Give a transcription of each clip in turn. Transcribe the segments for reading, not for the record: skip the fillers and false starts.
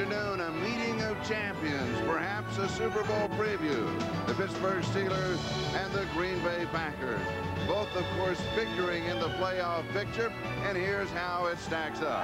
afternoon, a meeting of champions, perhaps a Super Bowl preview. The Pittsburgh Steelers and the Green Bay Packers. Both, of course, figuring in the playoff picture, and here's how it stacks up.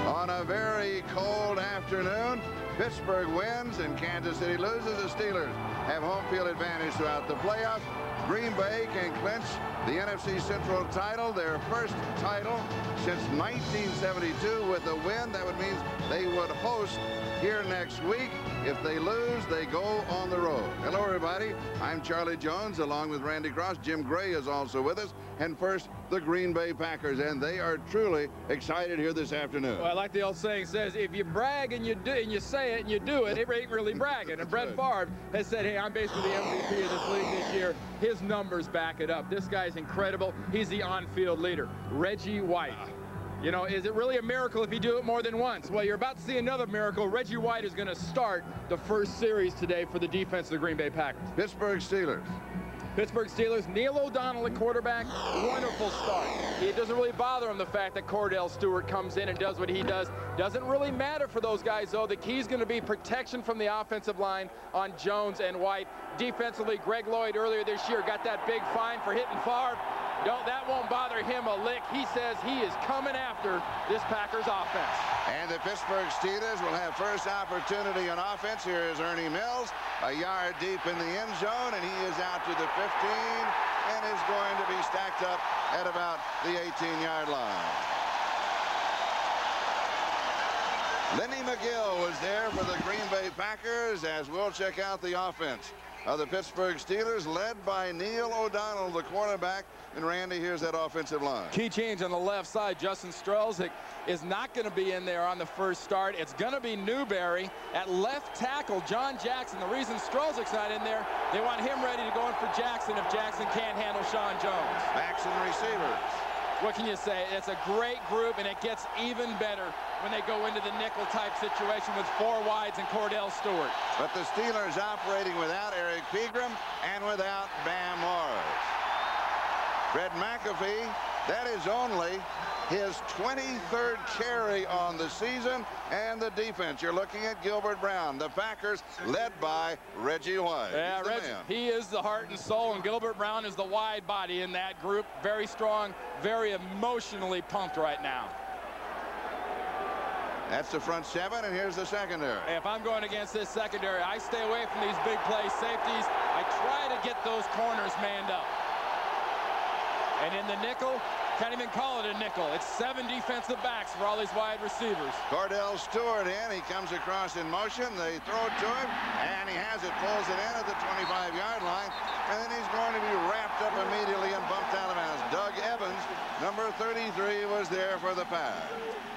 On a very cold afternoon, Pittsburgh wins and Kansas City loses. The Steelers have home field advantage throughout the playoffs. Green Bay can clinch the NFC Central title, their first title since 1972 with a win. That would mean they would host here next week. If they lose, they go on the road. Hello, everybody. I'm Charlie Jones, along with Randy Cross. Jim Gray is also with us. And first, the Green Bay Packers, and they are truly excited here this afternoon. Well, like the old saying says, if you brag and you do, and you say it and you do it, it ain't really bragging. And Brett Favre has said, hey, I'm basically the MVP of this league this year. His numbers back it up. This guy's incredible. He's the on-field leader. Reggie White. You know, is it really a miracle if you do it more than once? Well, you're about to see another miracle. Reggie White is going to start the first series today for the defense of the Green Bay Packers. Pittsburgh Steelers. Pittsburgh Steelers, Neil O'Donnell at quarterback, wonderful start. It doesn't really bother him the fact that Cordell Stewart comes in and does what he does. Doesn't really matter for those guys, though. The key is going to be protection from the offensive line on Jones and White. Defensively, Greg Lloyd earlier this year got that big fine for hitting Favre. That won't bother him a lick. He says he is coming after this Packers offense. And the Pittsburgh Steelers will have first opportunity on offense. Here is Ernie Mills, a yard deep in the end zone, and he is out to the 15 and is going to be stacked up at about the 18-yard line. Lenny McGill was there for the Green Bay Packers, as we'll check out the offense of the Pittsburgh Steelers, led by Neil O'Donnell, the quarterback. And Randy, here's that offensive line. Key change on the left side. Justin Strelzik is not going to be in there on the first start. It's going to be Newberry at left tackle. John Jackson. The reason Strelzik's not in there, they want him ready to go in for Jackson if Jackson can't handle Sean Jones. Backs and receivers. What can you say? It's a great group, and it gets even better when they go into the nickel-type situation with four wides and Cordell Stewart. But the Steelers operating without Eric Pegram and without Bam Morris. Fred McAfee, that is only his 23rd carry on the season. And the defense, you're looking at Gilbert Brown, the Packers led by Reggie White. Yeah, Reggie, he is the heart and soul, and Gilbert Brown is the wide body in that group. Very strong, very emotionally pumped right now. That's the front seven, and here's the secondary. Hey, if I'm going against this secondary, I stay away from these big play safeties. I try to get those corners manned up. And in the nickel, can't even call it a nickel. It's 7 defensive backs for all these wide receivers. Cordell Stewart in. He comes across in motion. They throw it to him, and he has it, pulls it in at the 25-yard line, and then he's going to be wrapped up immediately and bumped out of bounds. Doug Evans, number 33, was there for the pass.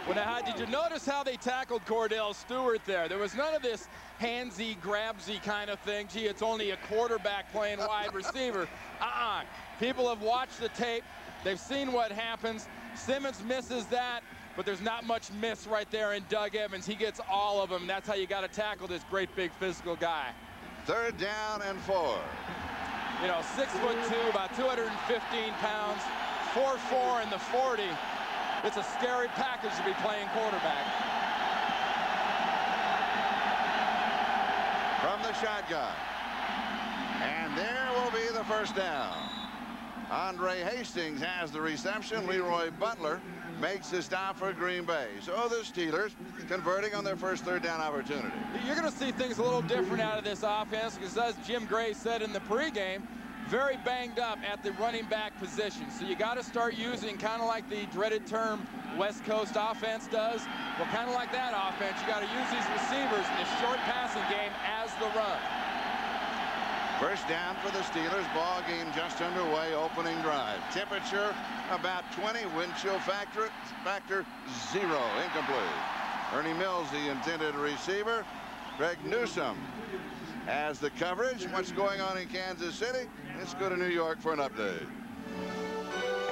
Well, now, did you notice how they tackled Cordell Stewart there? There was none of this handsy, grabsy kind of thing. Gee, it's only a quarterback playing wide receiver. People have watched the tape. They've seen what happens. Simmons misses that, but there's not much miss right there in Doug Evans. He gets all of them. That's how you got to tackle this great big physical guy. 3rd down and 4. You know, 6'2", about 215 pounds, 4'4" in the 40. It's a scary package to be playing quarterback. From the shotgun. And there will be the first down. Andre Hastings has the reception. Leroy Butler makes the stop for Green Bay. So the Steelers converting on their first 3rd down opportunity. You're going to see things a little different out of this offense because, as Jim Gray said in the pregame, very banged up at the running back position. So you got to start using kind of like the dreaded term West Coast offense does. Well, kind of like that offense, you got to use these receivers in the short passing game as the run. First down for the Steelers. Ball game just underway. Opening drive. Temperature about 20. Wind chill factor 0. Incomplete. Ernie Mills, the intended receiver. Greg Newsome has the coverage. What's going on in Kansas City? Let's go to New York for an update.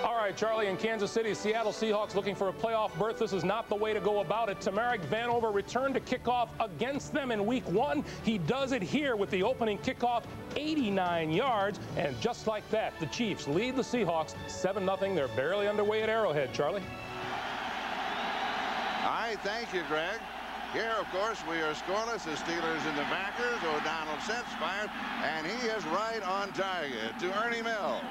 All right. right, Charlie, in Kansas City, Seattle Seahawks looking for a playoff berth. This is not the way to go about it. Tamarick Vanover returned to kickoff against them in week 1. He does it here with the opening kickoff, 89 yards. And just like that, the Chiefs lead the Seahawks 7-0. They're barely underway at Arrowhead, Charlie. All right, thank you, Greg. Here, of course, we are scoreless. The Steelers and the Packers. O'Donnell sets, fired, and he is right on target to Ernie Mills.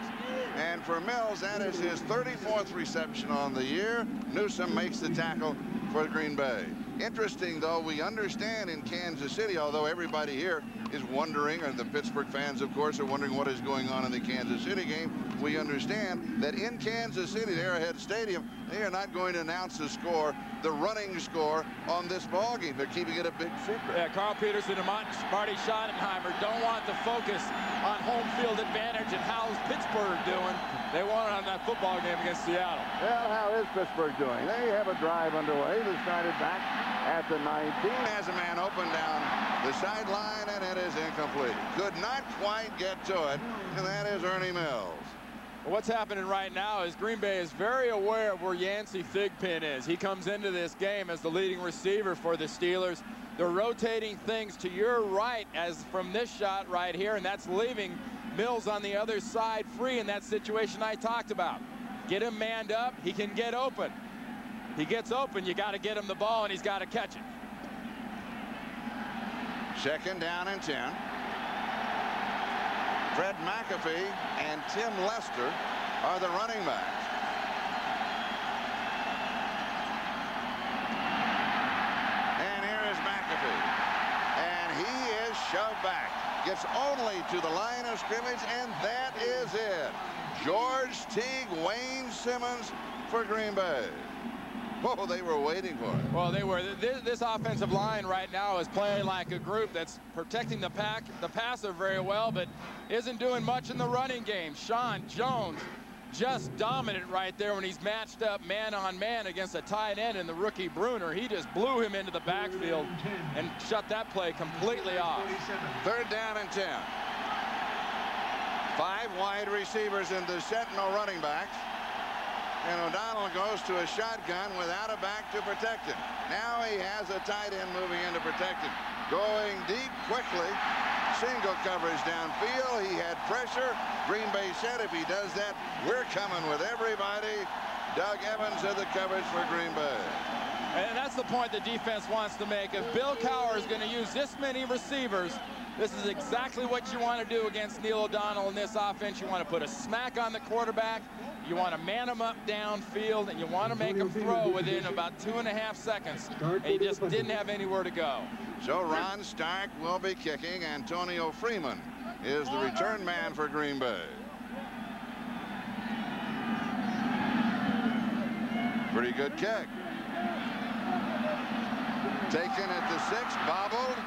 And for Mills, that is his 34th reception on the year. Newsome makes the tackle for Green Bay. Interesting, though, we understand in Kansas City, although everybody here is wondering, and the Pittsburgh fans, of course, are wondering what is going on in the Kansas City game, we understand that in Kansas City, at Arrowhead Stadium, they are not going to announce the score, the running score, on this ball game. They're keeping it a big secret. Yeah, Carl Peterson and Marty Schottenheimer don't want to focus on home field advantage and how's Pittsburgh doing. They want it on that football game against Seattle. Well, how is Pittsburgh doing? They have a drive underway. They started back at the 19. Has a man open down the sideline, and it is incomplete. Could not quite get to it, and that is Ernie Mills. Well, what's happening right now is Green Bay is very aware of where Yancey Thigpen is. He comes into this game as the leading receiver for the Steelers. They're rotating things to your right as from this shot right here, and that's leaving Mills on the other side free in that situation I talked about. Get him manned up, he can get open. He gets open, you got to get him the ball, and he's got to catch it. Second down and 10. Fred McAfee and Tim Lester are the running backs. And here is McAfee. And he is shoved back. Gets only to the line of scrimmage, and that is it. George Teague, Wayne Simmons for Green Bay. Oh, they were waiting for it. Well, they were. This offensive line right now is playing like a group that's protecting the passer very well, but isn't doing much in the running game. Sean Jones just dominant right there when he's matched up man-on-man against a tight end in the rookie Bruner. He just blew him into the backfield and shut that play completely off. Third down and 10. 5 wide receivers in the sentinel running backs. And O'Donnell goes to a shotgun without a back to protect him. Now he has a tight end moving in to protect him. Going deep quickly. Single coverage downfield. He had pressure. Green Bay said if he does that, we're coming with everybody. Doug Evans of the coverage for Green Bay. And that's the point the defense wants to make. If Bill Cowher is going to use this many receivers, this is exactly what you want to do against Neil O'Donnell in this offense. You want to put a smack on the quarterback. You want to man him up downfield, and you want to make him throw within about 2.5 seconds. And he just didn't have anywhere to go. So Ron Stark will be kicking. Antonio Freeman is the return man for Green Bay. Pretty good kick. Taken at the 6, bobbled.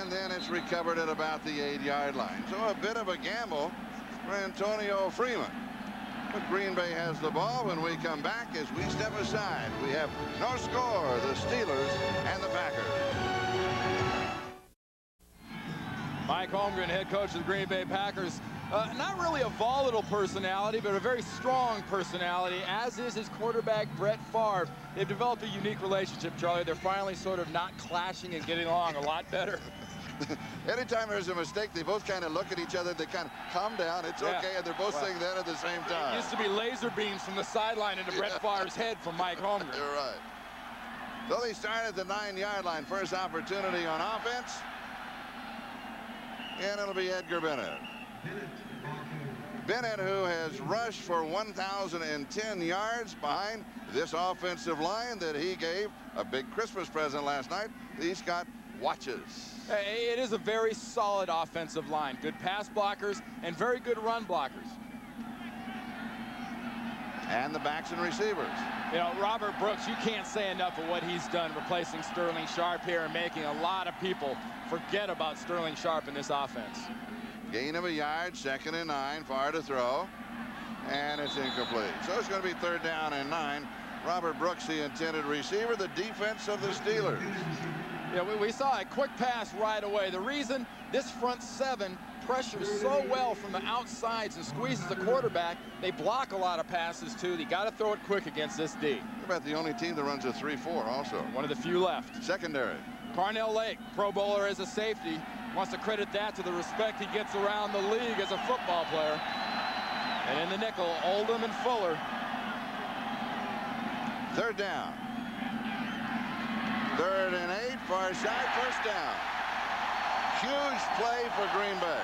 And then it's recovered at about the 8-yard line. So a bit of a gamble for Antonio Freeman. But Green Bay has the ball when we come back. As we step aside, we have no score, the Steelers and the Packers. Mike Holmgren, head coach of the Green Bay Packers. Not really a volatile personality, but a very strong personality, as is his quarterback, Brett Favre. They've developed a unique relationship, Charlie. They're finally sort of not clashing and getting along a lot better. Anytime there's a mistake, they both kind of look at each other. They kind of calm down. It's okay, and they're both saying that at the same time. It used to be laser beams from the sideline into Brett Favre's head from Mike Holmgren. You're right. So they start at the 9-yard line. First opportunity on offense. And it'll be Edgar Bennett. Bennett, who has rushed for 1,010 yards behind this offensive line that he gave a big Christmas present last night. He's got watches. It is a very solid offensive line. Good pass blockers and very good run blockers. And the backs and receivers. You know, Robert Brooks, you can't say enough of what he's done replacing Sterling Sharp here and making a lot of people forget about Sterling Sharp in this offense. Gain of a yard, 2nd and 9, far to throw. And it's incomplete. So it's going to be 3rd down and 9. Robert Brooks, the intended receiver, the defense of the Steelers. Yeah, we saw a quick pass right away. The reason this front 7 pressures so well from the outsides and squeezes the quarterback. They block a lot of passes, too. They got to throw it quick against this D. How about the only team that runs a 3-4 also? One of the few left. Secondary. Carnell Lake, Pro Bowler as a safety, wants to credit that to the respect he gets around the league as a football player. And in the nickel, Oldham and Fuller. Third down. 3rd and 8, far side, first down. Huge play for Green Bay.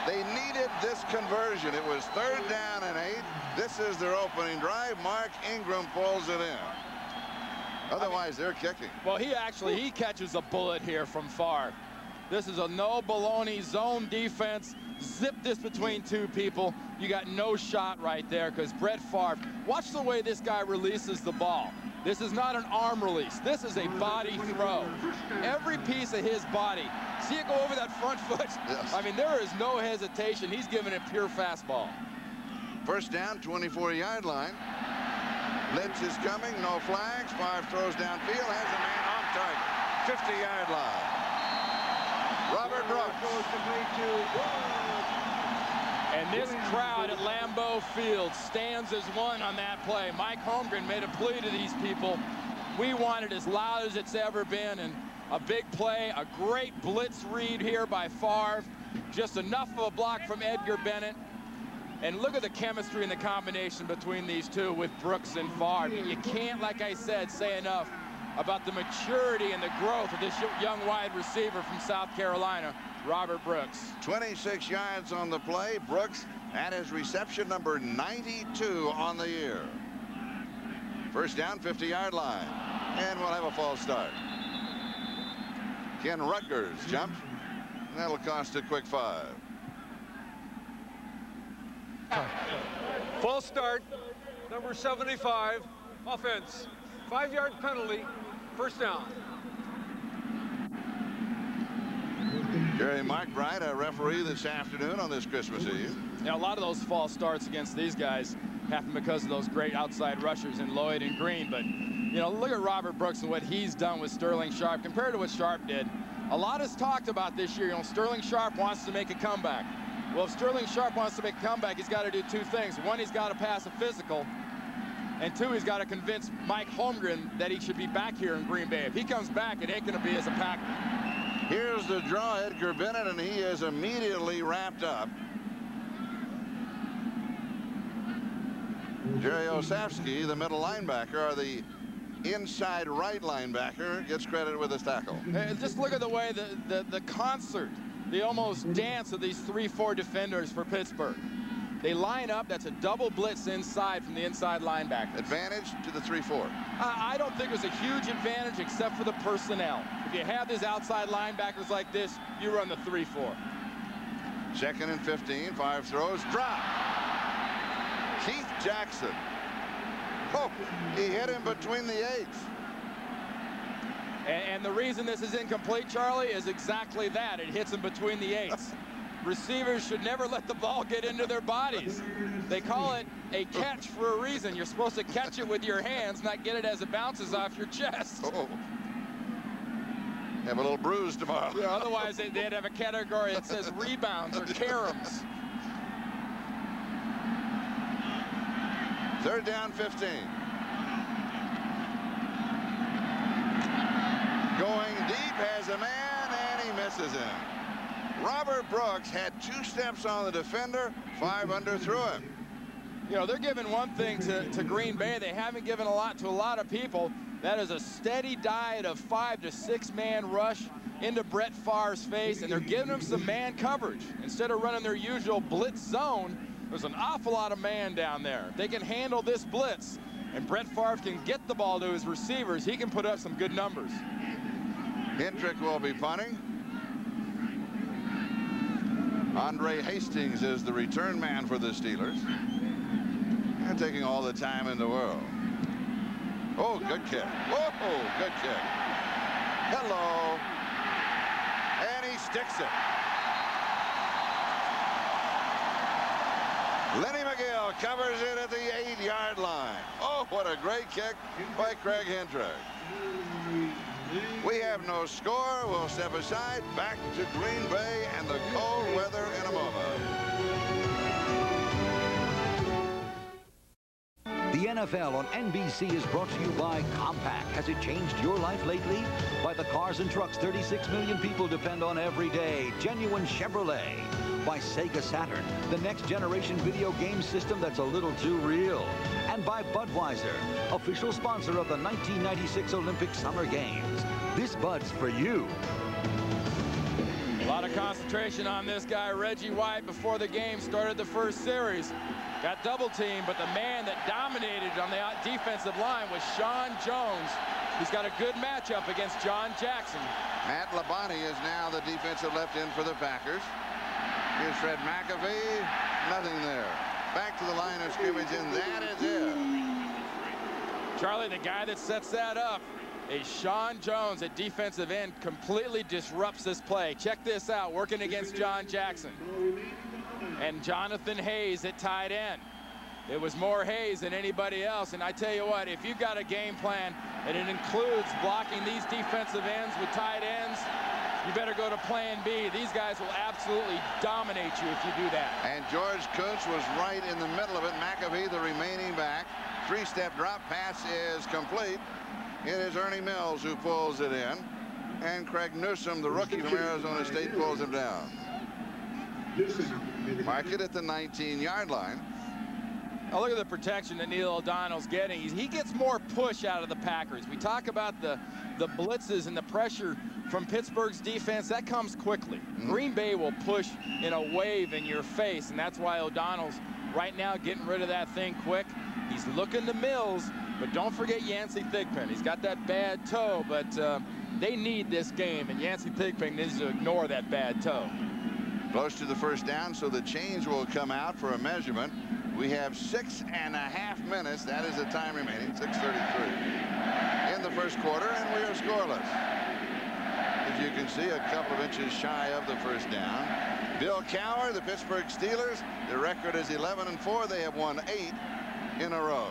They needed this conversion. It was 3rd down and 8. This is their opening drive. Mark Ingram pulls it in. Otherwise, they're kicking. Well, he catches a bullet here from Favre. This is a no baloney zone defense. Zip this between two people. You got no shot right there because Brett Favre, watch the way this guy releases the ball. This is not an arm release. This is a body throw. Every piece of his body. See it go over that front foot? Yes. I mean, there is no hesitation. He's giving it pure fastball. First down, 24-yard line. Blitz is coming, no flags. Favre throws downfield, has a man on target. 50-yard line. Robert Brooks. And this crowd at Lambeau Field stands as one on that play. Mike Holmgren made a plea to these people. We want it as loud as it's ever been, and a big play, a great blitz read here by Favre. Just enough of a block from Edgar Bennett. And look at the chemistry and the combination between these two with Brooks and Favre. You can't, like I said, say enough about the maturity and the growth of this young wide receiver from South Carolina, Robert Brooks. 26 yards on the play. Brooks at his reception number 92 on the year. First down, 50-yard line. And we'll have a false start. Ken Rutgers jumps. And that'll cost a quick 5. False start, number 75, offense. 5-yard penalty, first down. Jerry McBride, a referee this afternoon on this Christmas Eve. Now, a lot of those false starts against these guys happen because of those great outside rushers in Lloyd and Green. But, you know, look at Robert Brooks and what he's done with Sterling Sharp compared to what Sharp did. A lot is talked about this year. You know, Sterling Sharp wants to make a comeback. Well, if Sterling Sharp wants to make a comeback, he's got to do two things. One, he's got to pass a physical. And two, he's got to convince Mike Holmgren that he should be back here in Green Bay. If he comes back, it ain't going to be as a Packer. Here's the draw, Edgar Bennett, and he is immediately wrapped up. Jerry Osafsky, the middle linebacker, or the inside right linebacker, gets credit with his tackle. Just look at the way the concert, the almost dance of these 3-4 defenders for Pittsburgh. They line up. That's a double blitz inside from the inside linebacker. Advantage to the 3-4. I don't think there's a huge advantage except for the personnel. If you have these outside linebackers like this, you run the 3-4. 2nd and 15. Favre throws. Drop. Keith Jackson. Oh, he hit him between the 8s. And the reason this is incomplete, Charlie, is exactly that. It hits him between the 8s. Receivers should never let the ball get into their bodies. They call it a catch for a reason. You're supposed to catch it with your hands, not get it as it bounces off your chest. Oh. Have a little bruise tomorrow. Yeah, otherwise, they'd have a category that says rebounds or caroms. 3rd down, 15. Going deep, has a man, and he misses him. Robert Brooks had 2 steps on the defender. Favre underthrew him. You know, they're giving one thing to Green Bay. They haven't given a lot to a lot of people. That is a steady diet of 5 to 6 man rush into Brett Favre's face, and they're giving him some man coverage. Instead of running their usual blitz zone, there's an awful lot of man down there. If they can handle this blitz, and Brett Favre can get the ball to his receivers, he can put up some good numbers. Hintrick will be punting. Andre Hastings is the return man for the Steelers. And taking all the time in the world. Oh, good kick. Whoa, good kick. Hello. And he sticks it. Lenny McGill covers it at the 8-yard line. Oh, what a great kick by Craig Hintrick. We have no score. We'll step aside. Back to Green Bay and the cold weather in a moment. The NFL on NBC is brought to you by Compaq. Has it changed your life lately? By the cars and trucks 36 million people depend on every day. Genuine Chevrolet. By Sega Saturn, the next generation video game system that's a little too real. And by Budweiser, official sponsor of the 1996 Olympic Summer Games. This Bud's for you. A lot of concentration on this guy, Reggie White, before the game started the first series. Got double teamed, but the man that dominated on the defensive line was Sean Jones. He's got a good matchup against John Jackson. Matt Labonte is now the defensive left end for the Packers. Here's Fred McAfee. Nothing there. Back to the line of scrimmage, and that is it. Charlie, the guy that sets that up is Sean Jones at defensive end. Completely disrupts this play. Check this out, working against John Jackson. And Jonathan Hayes at tight end. It was more Hayes than anybody else. And I tell you what, if you've got a game plan and it includes blocking these defensive ends with tight ends, you better go to plan B. These guys will absolutely dominate you if you do that. And George Kuntz was right in the middle of it. McAfee, the remaining back. Three-step drop pass is complete. It is Ernie Mills who pulls it in. And Craig Newsome, the rookie from Arizona State, pulls him down. Mark it at the 19-yard line. Now look at the protection that Neil O'Donnell's getting. He gets more push out of the Packers. We talk about the blitzes and the pressure from Pittsburgh's defense. That comes quickly. Green Bay will push in a wave in your face, and that's why O'Donnell's right now getting rid of that thing quick. He's looking to Mills, but don't forget Yancey Thigpen. He's got that bad toe, but they need this game, and Yancey Thigpen needs to ignore that bad toe. Close to the first down, so the change will come out for a measurement. We have 6.5 minutes. That is the time remaining, 6:33 in the first quarter, and we are scoreless. As you can see, a couple of inches shy of the first down. Bill Cowher, the Pittsburgh Steelers, their record is 11-4. They have won 8 in a row.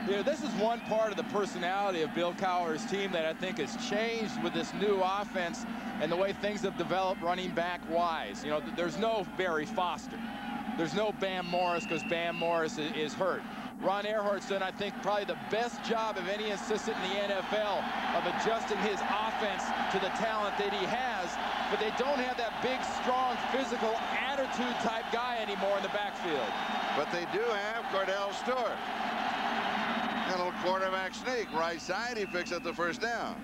Yeah, this is one part of the personality of Bill Cowher's team that I think has changed with this new offense and the way things have developed running back wise. You know, there's no Barry Foster. There's no Bam Morris because Bam Morris is hurt. Ron Earhart's done, I think, probably the best job of any assistant in the NFL of adjusting his offense to the talent that he has, but they don't have that big, strong, physical, attitude-type guy anymore in the backfield. But they do have Cordell Stewart. A little quarterback sneak, right side, he picks up the first down.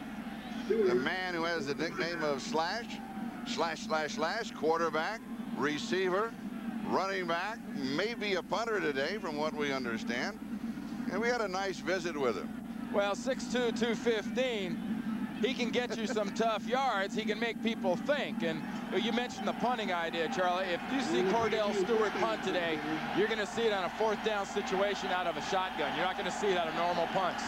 The man who has the nickname of Slash, quarterback, receiver, running back, maybe a punter today from what we understand. And we had a nice visit with him. Well, 6'2", 215, he can get you some tough yards. He can make people think. And you mentioned the punting idea, Charlie. If you see Cordell Stewart punt today, you're going to see it on a fourth down situation out of a shotgun. You're not going to see it out of normal punts.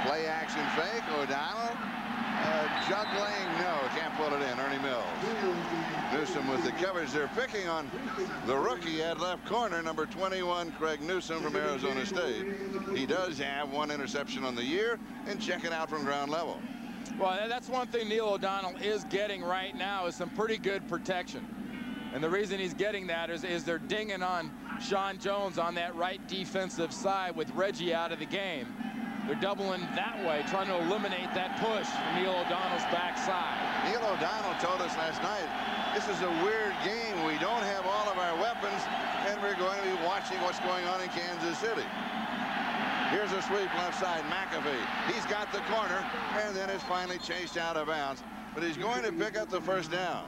Play action fake, O'Donnell. Juggling, no, can't pull it in. Ernie Mills. Newsome with the coverage. They're picking on the rookie at left corner, number 21, Craig Newsome from Arizona State. He does have 1 interception on the year, and check it out from ground level. Well, that's one thing Neil O'Donnell is getting right now is some pretty good protection. And the reason he's getting that is they're dinging on Sean Jones on that right defensive side with Reggie out of the game. They're doubling that way, trying to eliminate that push from Neil O'Donnell's backside. Neil O'Donnell told us last night, this is a weird game. We don't have all of our weapons, and we're going to be watching what's going on in Kansas City. Here's a sweep left side, McAfee. He's got the corner, and then is finally chased out of bounds. But he's going to pick up the first down.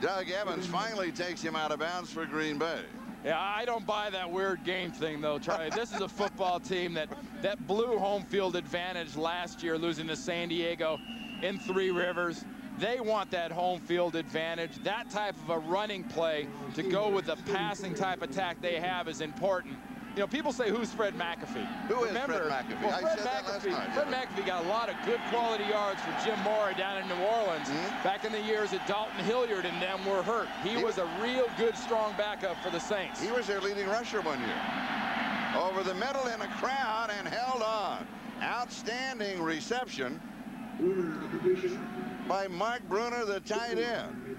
Doug Evans finally takes him out of bounds for Green Bay. Yeah, I don't buy that weird game thing, though, Charlie. This is a football team that blew home field advantage last year, losing to San Diego in Three Rivers. They want that home field advantage. That type of a running play to go with the passing type attack they have is important. You know, people say, who's Fred McAfee? Who is Fred McAfee? Well, Fred McAfee got a lot of good quality yards for Jim Mora down in New Orleans back in the years that Dalton Hilliard and them were hurt. He was a real good, strong backup for the Saints. He was their leading rusher one year. Over the middle in a crowd and held on. Outstanding reception by Mark Bruner, the tight end.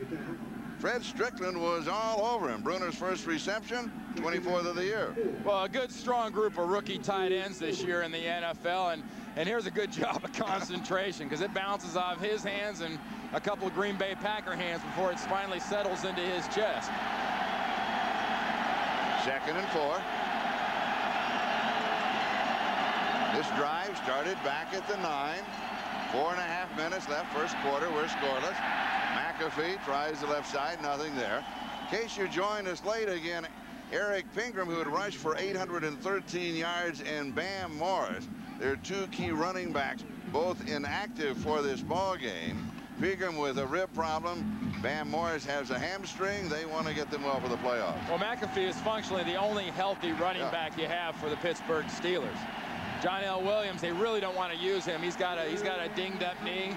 Fred Strickland was all over him. Bruner's first reception, 24th of the year. Well, a good, strong group of rookie tight ends this year in the NFL, and here's a good job of concentration because it bounces off his hands and a couple of Green Bay Packer hands before it finally settles into his chest. 2nd and 4. This drive started back at the 9. 4.5 minutes left, first quarter. We're scoreless. McAfee tries the left side, nothing there. In case you joined us late again, Eric Pingram, who had rushed for 813 yards, and Bam Morris. They're two key running backs, both inactive for this ball game. Pingram with a rib problem. Bam Morris has a hamstring. They want to get them well for the playoffs. Well, McAfee is functionally the only healthy running back you have for the Pittsburgh Steelers. John L. Williams, they really don't want to use him. He's got a dinged up knee.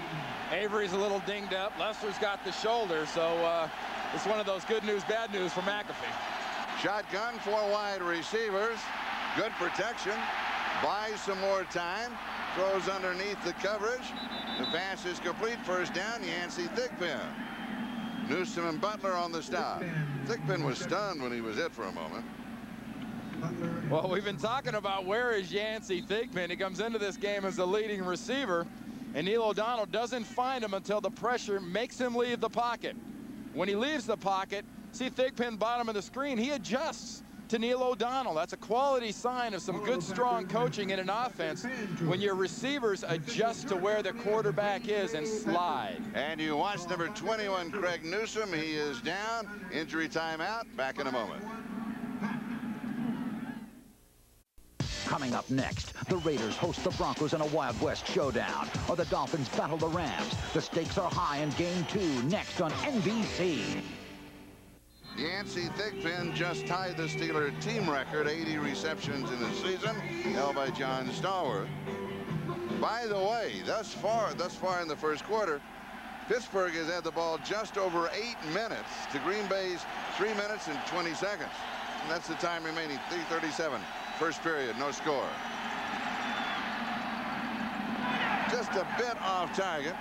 Avery's a little dinged up. Lester's got the shoulder, so it's one of those good news, bad news for McAfee. Shotgun, 4 wide receivers. Good protection. Buys some more time. Throws underneath the coverage. The pass is complete. First down, Yancey Thigpen. Newsom and Butler on the stop. Thigpen was stunned when he was hit for a moment. Well, we've been talking about where is Yancey Thigpen. He comes into this game as the leading receiver, and Neil O'Donnell doesn't find him until the pressure makes him leave the pocket. When he leaves the pocket, see Thigpen bottom of the screen, he adjusts to Neil O'Donnell. That's a quality sign of some good, strong coaching in an offense when your receivers adjust to where the quarterback is and slide. And you watch number 21, Craig Newsom. He is down. Injury timeout. Back in a moment. Coming up next, the Raiders host the Broncos in a Wild West showdown, or the Dolphins battle the Rams. The stakes are high in Game 2, next on NBC. Yancey Thigpen just tied the Steeler team record, 80 receptions in the season, held by John Stallworth. By the way, thus far in the first quarter, Pittsburgh has had the ball just over 8 minutes to Green Bay's 3 minutes and 20 seconds. And that's the time remaining, 3:37. First period, no score. Just a bit off target.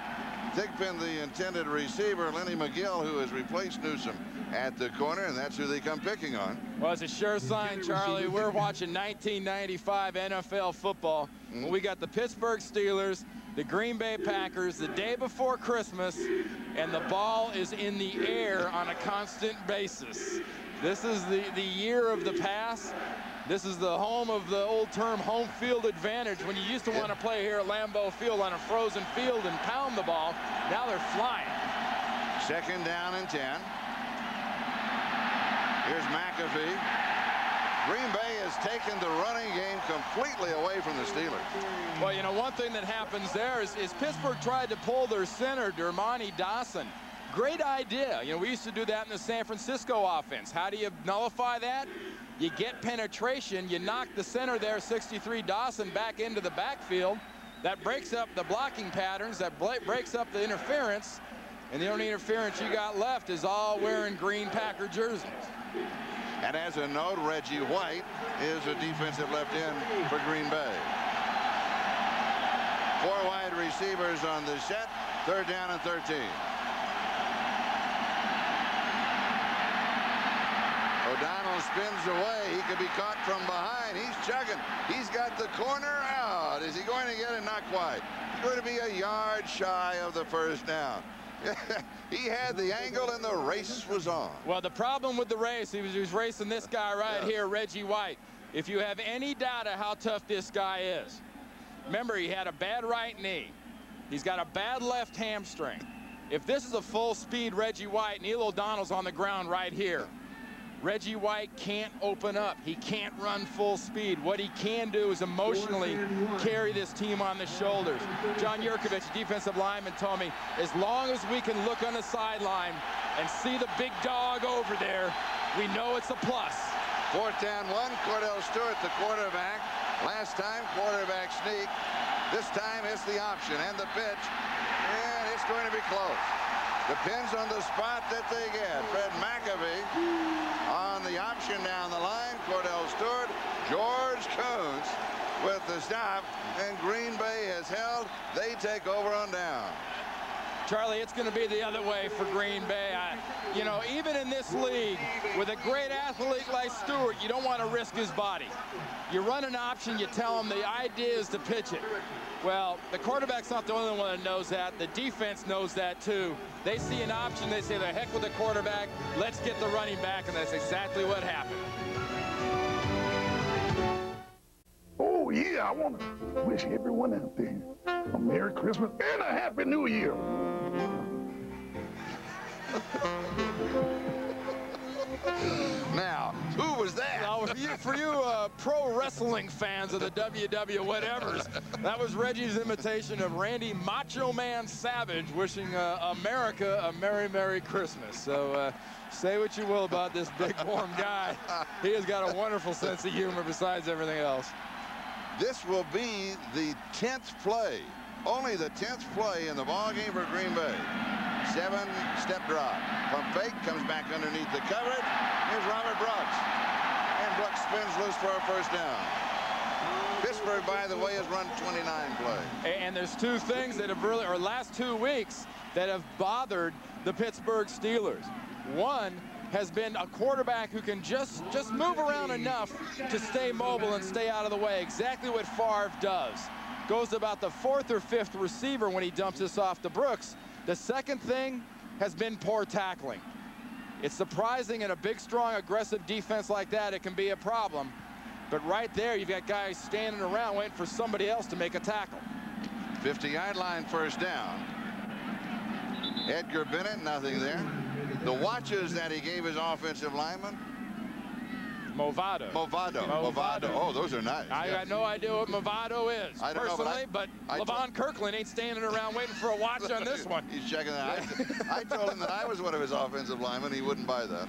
Thigpen, the intended receiver. Lenny McGill, who has replaced Newsom at the corner, and that's who they come picking on. Well, it's a sure sign, Charlie. We're watching 1995 NFL football. We got the Pittsburgh Steelers, the Green Bay Packers, the day before Christmas, and the ball is in the air on a constant basis. This is the year of the pass. This is the home of the old term home field advantage. When you used to want to play here at Lambeau Field on a frozen field and pound the ball, now they're flying. 2nd down and 10. Here's McAfee. Green Bay has taken the running game completely away from the Steelers. Well, you know, one thing that happens there is Pittsburgh tried to pull their center, Dermontti Dawson. Great idea. You know, we used to do that in the San Francisco offense. How do you nullify that? You get penetration, you knock the center there, 63 Dawson, back into the backfield. That breaks up the blocking patterns, that breaks up the interference, and the only interference you got left is all wearing green Packer jerseys. And as a note, Reggie White is a defensive left end for Green Bay. 4 wide receivers on the set, 3rd down and 13. O'Donnell spins away. He could be caught from behind. He's chugging. He's got the corner out. Is he going to get it? Not quite. He's going to be a yard shy of the first down. He had the angle and the race was on. Well, the problem with the race, he was racing this guy right here, Reggie White. If you have any doubt of how tough this guy is, remember he had a bad right knee. He's got a bad left hamstring. If this is a full speed Reggie White, Neil O'Donnell's on the ground right here. Reggie White can't open up. He can't run full speed. What he can do is emotionally carry this team on the shoulders. John Yurkovich, defensive lineman, told me, as long as we can look on the sideline and see the big dog over there, we know it's a plus. 4th down 1, Cordell Stewart, the quarterback. Last time, quarterback sneak. This time, it's the option and the pitch, and it's going to be close. Depends on the spot that they get. Fred McAfee on the option down the line. Cordell Stewart, George Coons with the stop, and Green Bay has held. They take over on down. Charlie, it's going to be the other way for Green Bay. You know, even in this league, with a great athlete like Stewart, you don't want to risk his body. You run an option, you tell him the idea is to pitch it. Well, the quarterback's not the only one that knows that. The defense knows that too. They see an option, they say, the heck with the quarterback, let's get the running back, and that's exactly what happened. Oh, yeah, I want to wish everyone out there a Merry Christmas and a Happy New Year. Now, who was that? Now, for you pro wrestling fans of the WW whatevers, that was Reggie's imitation of Randy Macho Man Savage wishing America a Merry, Merry Christmas. So say what you will about this big, warm guy. He has got a wonderful sense of humor besides everything else. This will be the 10th play, only the 10th play in the ball game for Green Bay. 7-step drop. Pump fake, comes back underneath the coverage. Here's Robert Brooks. And Brooks spins loose for a first down. Pittsburgh, by the way, has run 29 plays. And there's two things that have really, or last 2 weeks, that have bothered the Pittsburgh Steelers. One has been a quarterback who can just move around enough to stay mobile and stay out of the way. Exactly what Favre does. Goes about the 4th or 5th receiver when he dumps this off to Brooks. The second thing has been poor tackling. It's surprising in a big, strong, aggressive defense like that, it can be a problem. But right there, you've got guys standing around waiting for somebody else to make a tackle. 50-yard line, first down. Edgar Bennett, nothing there. The watches that he gave his offensive lineman. Movado. Oh, those are nice. I got no idea what Movado is personally, but Levon Kirkland ain't standing around waiting for a watch on this one. He's checking that. I told him that I was one of his offensive linemen. He wouldn't buy that.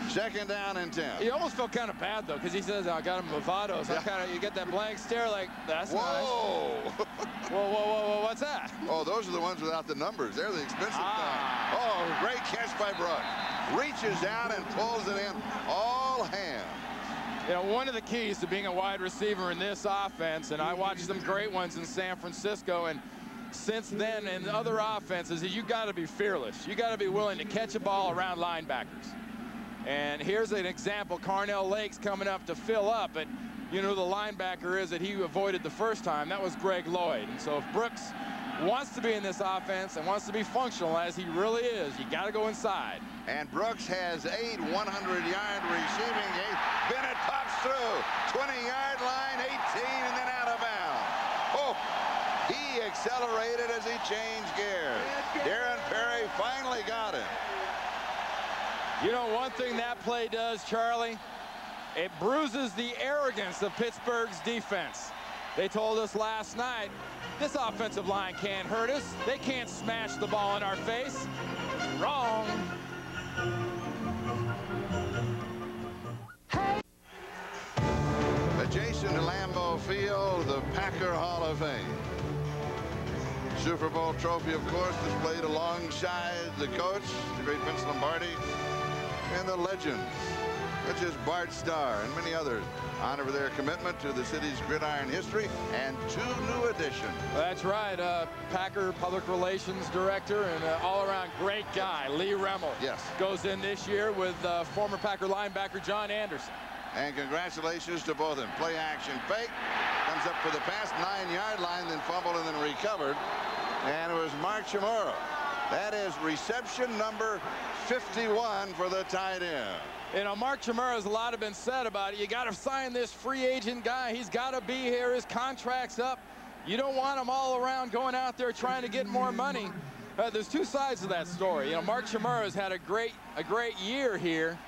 Second down and 10. He almost felt kind of bad though, because he says, "I got him Movado." So you get that blank stare, like that's nice. Whoa, what's that? Oh, those are the ones without the numbers. They're the expensive kind. Oh, great catch by Brooks. Reaches out and pulls it in. All hands. You know, one of the keys to being a wide receiver in this offense, and I watched some great ones in San Francisco, and since then in other offenses, is you got to be fearless. You got to be willing to catch a ball around linebackers. And here's an example. Carnell Lake's coming up to fill up, but you know who the linebacker is that he avoided the first time. That was Greg Lloyd. And so if Brooks wants to be in this offense and wants to be functional, as he really is, you got to go inside. And Brooks has 8 100-yard receiving games. Bennett pops through. 20-yard line, 18, and then out of bounds. Oh, he accelerated as he changed gears. Darren Perry finally got him. You know, one thing that play does, Charlie, it bruises the arrogance of Pittsburgh's defense. They told us last night, this offensive line can't hurt us. They can't smash the ball in our face. Wrong. Adjacent to Lambeau Field, the Packer Hall of Fame. Super Bowl trophy, of course, displayed alongside the coach, the great Vince Lombardi, and the legends, such as Bart Starr and many others, honor for their commitment to the city's gridiron history, and 2 new additions. That's right. Packer Public Relations Director and all-around great guy, Lee Remmel. Yes. Goes in this year with former Packer linebacker John Anderson. And congratulations to both of them. Play action fake. Comes up for the pass, 9-yard line, then fumbled and then recovered. And it was Mark Chimura. That is reception number 51 for the tight end. You know, Mark Chimura's a lot have been said about it. You got to sign this free agent guy. He's got to be here. His contract's up. You don't want him all around going out there trying to get more money. There's 2 sides to that story. You know, Mark Chimura's had a great year here.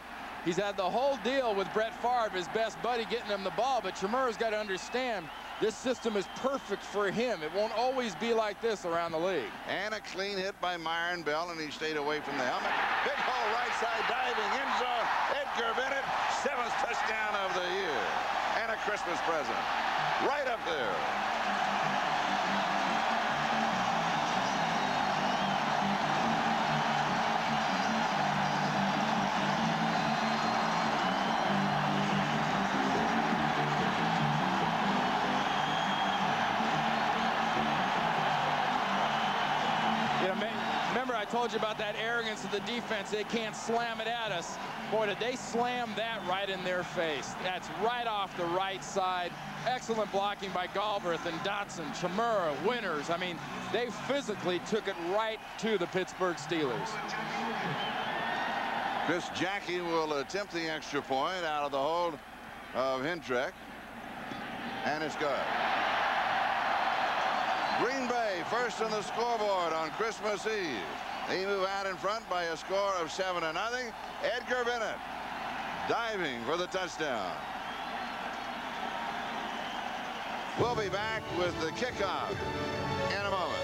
He's had the whole deal with Brett Favre, his best buddy, getting him the ball. But Chimura's got to understand this system is perfect for him. It won't always be like this around the league. And a clean hit by Myron Bell, and he stayed away from the helmet. Big hole right side, diving end zone. Edgar Bennett, 7th touchdown of the year. And a Christmas present right up there. Remember, I told you about that arrogance of the defense. They can't slam it at us. Boy, did they slam that right in their face. That's right off the right side. Excellent blocking by Galbraith and Dotson, Chmura, Winters. I mean, they physically took it right to the Pittsburgh Steelers. Chris Jackie will attempt the extra point out of the hold of Hendrick. And it's good. Green Bay first on the scoreboard on Christmas Eve. They move out in front by a score of 7-0. Edgar Bennett diving for the touchdown. We'll be back with the kickoff in a moment.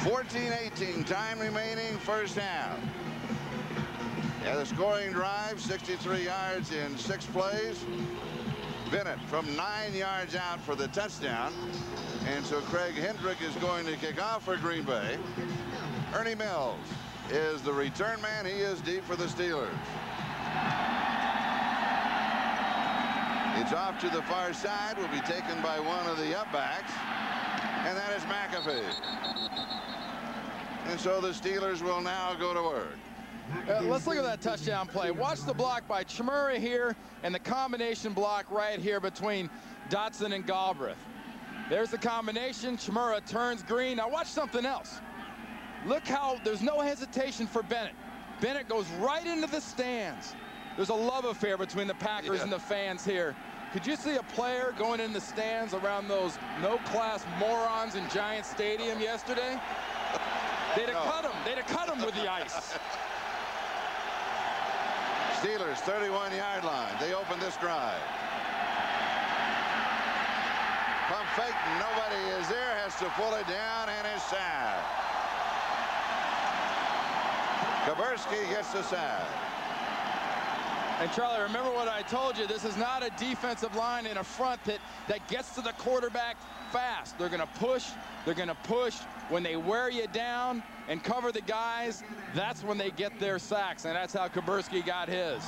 .14-18 time remaining, first half. Yeah, the scoring drive, 63 yards in 6 plays. Bennett from 9 yards out for the touchdown. And so Craig Hendrick is going to kick off for Green Bay. Ernie Mills is the return man. He is deep for the Steelers. It's off to the far side. Will be taken by one of the upbacks. And that is McAfee. And so the Steelers will now go to work. Let's look at that touchdown play. Watch the block by Chmura here and the combination block right here between Dotson and Galbraith. There's the combination. Chmura turns green. Now watch something else. Look how there's no hesitation for Bennett. Bennett goes right into the stands. There's a love affair between the Packers and the fans here. Could you see a player going in the stands around those no-class morons in Giant Stadium yesterday? They'd have cut him. They'd have cut him with the ice. Steelers 31-yard line. They open this drive. Pump fake. Nobody is there. Has to pull it down and is sacked. Kaburski gets the sack. And Charlie, remember what I told you. This is not a defensive line in a front that gets to the quarterback fast. They're going to push. They're going to push. When they wear you down and cover the guys, that's when they get their sacks. And that's how Kaburski got his.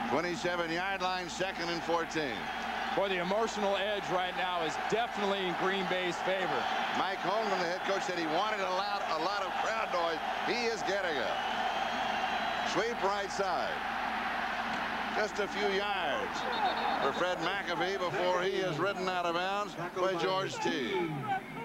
27-yard line, 2nd and 14. Boy, the emotional edge right now is definitely in Green Bay's favor. Mike Holmgren, the head coach, said he wanted a lot of crowd noise. He is getting it. Sweep right side. Just a few yards for Fred McAfee before he is ridden out of bounds by George T.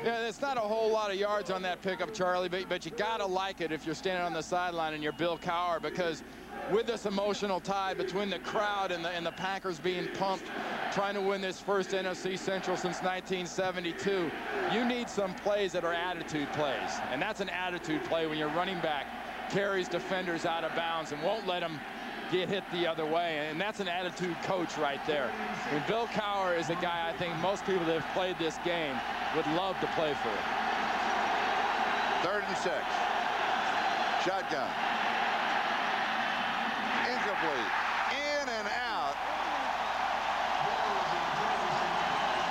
Yeah, it's not a whole lot of yards on that pickup, Charlie, but you gotta like it if you're standing on the sideline and you're Bill Cowher, because with this emotional tie between the crowd and the Packers being pumped, trying to win this first NFC Central since 1972, you need some plays that are attitude plays, and that's an attitude play when your running back carries defenders out of bounds and won't let them get hit the other way, and that's an attitude coach right there. And Bill Cowher is a guy I think most people that have played this game would love to play for. 3rd and 6. Shotgun. Incomplete. In and out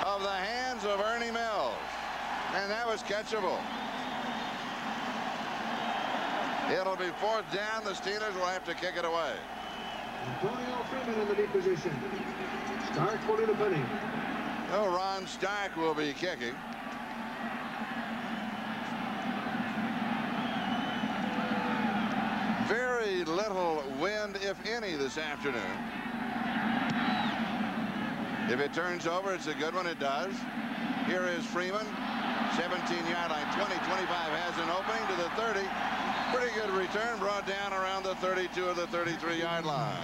of the hands of Ernie Mills. And that was catchable. It'll be 4th down. The Steelers will have to kick it away. Antonio Freeman in the deep position. Stark will do the punting. Oh, Ron Stark will be kicking. Very little wind, if any, this afternoon. If it turns over, it's a good one. It does. Here is Freeman. 17-yard line. 20-25 has an opening to the 30. Pretty good return, brought down around the 32 of the 33-yard line.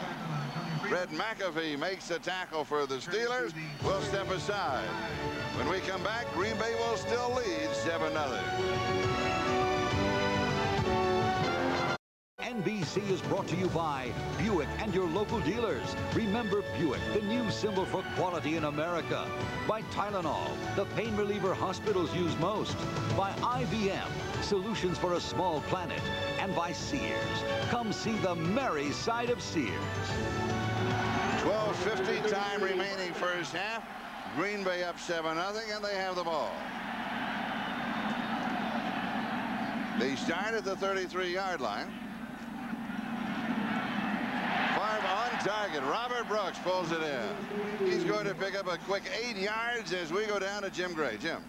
Fred McAfee makes the tackle for the Steelers. We'll step aside. When we come back, Green Bay will still lead 7-0. NBC is brought to you by Buick and your local dealers. Remember Buick, the new symbol for quality in America. By Tylenol, the pain reliever hospitals use most. By IBM, solutions for a small planet. And by Sears. Come see the merry side of Sears. 12:50 time remaining first half. Green Bay up 7-0, and they have the ball. They start at the 33-yard line. Favre on target. Robert Brooks pulls it in. He's going to pick up a quick 8 yards as we go down to Jim Gray. Jim.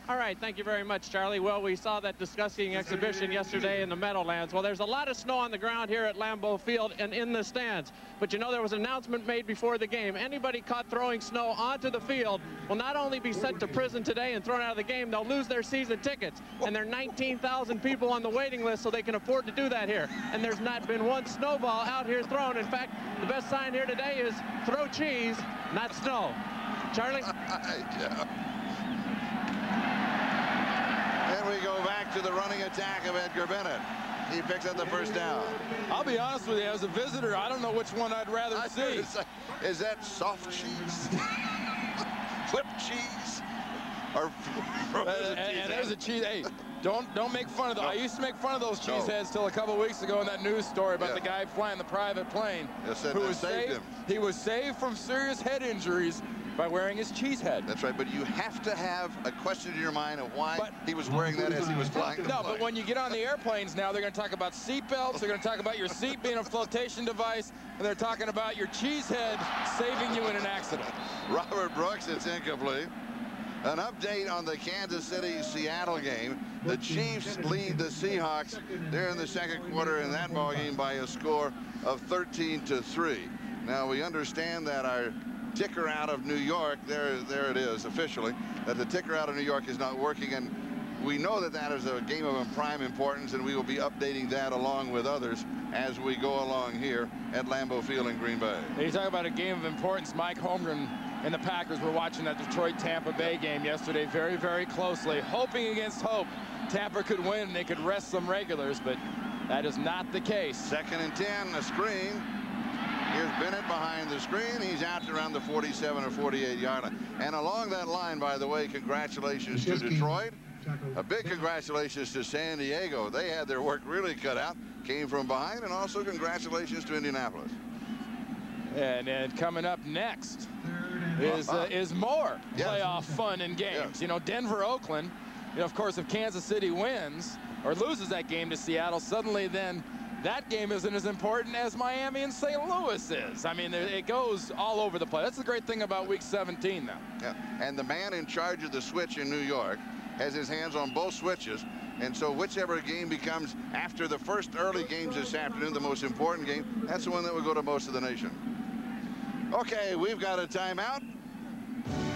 All right, thank you very much, Charlie. Well, we saw that disgusting exhibition yesterday in the Meadowlands. Well, there's a lot of snow on the ground here at Lambeau Field and in the stands. But you know, there was an announcement made before the game. Anybody caught throwing snow onto the field will not only be sent to prison today and thrown out of the game, they'll lose their season tickets. And there are 19,000 people on the waiting list, so they can afford to do that here. And there's not been one snowball out here thrown. In fact, the best sign here today is throw cheese, not snow. Charlie? And we go back to the running attack of Edgar Bennett. He picks up the first down. I'll be honest with you, as a visitor, I don't know which one I'd rather see. Is that soft cheese? Whipped cheese? Or and there's a cheese. Hey, don't make fun of them. I used to make fun of those cheeseheads till a couple weeks ago in that news story about the guy flying the private plane who was saved. He was saved from serious head injuries by wearing his cheese head. That's right, but you have to have a question in your mind of why he was wearing that as he was flying the plane. But when you get on the airplanes now, they're going to talk about seat belts, they're going to talk about your seat being a flotation device, and they're talking about your cheese head saving you in an accident. Robert Brooks, it's incomplete. An update on the Kansas City-Seattle game. The Chiefs lead the Seahawks there in the second quarter in that ball game by a score of 13-3. Now, we understand that our ticker out of New York, there it is officially, that the ticker out of New York is not working, and we know that that is a game of prime importance, and we will be updating that along with others as we go along here at Lambeau Field in Green Bay. You talk about a game of importance. Mike Holmgren and the Packers were watching that Detroit-Tampa Bay game yesterday very, very closely, hoping against hope Tampa could win and they could rest some regulars, but that is not the case. 2nd and 10, a screen. Here's Bennett behind the screen. He's out to around the 47 or 48 yard line. And along that line, by the way, congratulations to Detroit. A big congratulations to San Diego. They had their work really cut out, came from behind, and also congratulations to Indianapolis. And coming up next is more playoff fun and games. Yes. You know, Denver, Oakland, you know, of course, if Kansas City wins or loses that game to Seattle, suddenly then that game isn't as important as Miami and St. Louis is. I mean, it goes all over the place. That's the great thing about Week 17 now. Yeah, and the man in charge of the switch in New York has his hands on both switches. And so whichever game becomes after the first early games this afternoon, the most important game, that's the one that will go to most of the nation. Okay, we've got a timeout,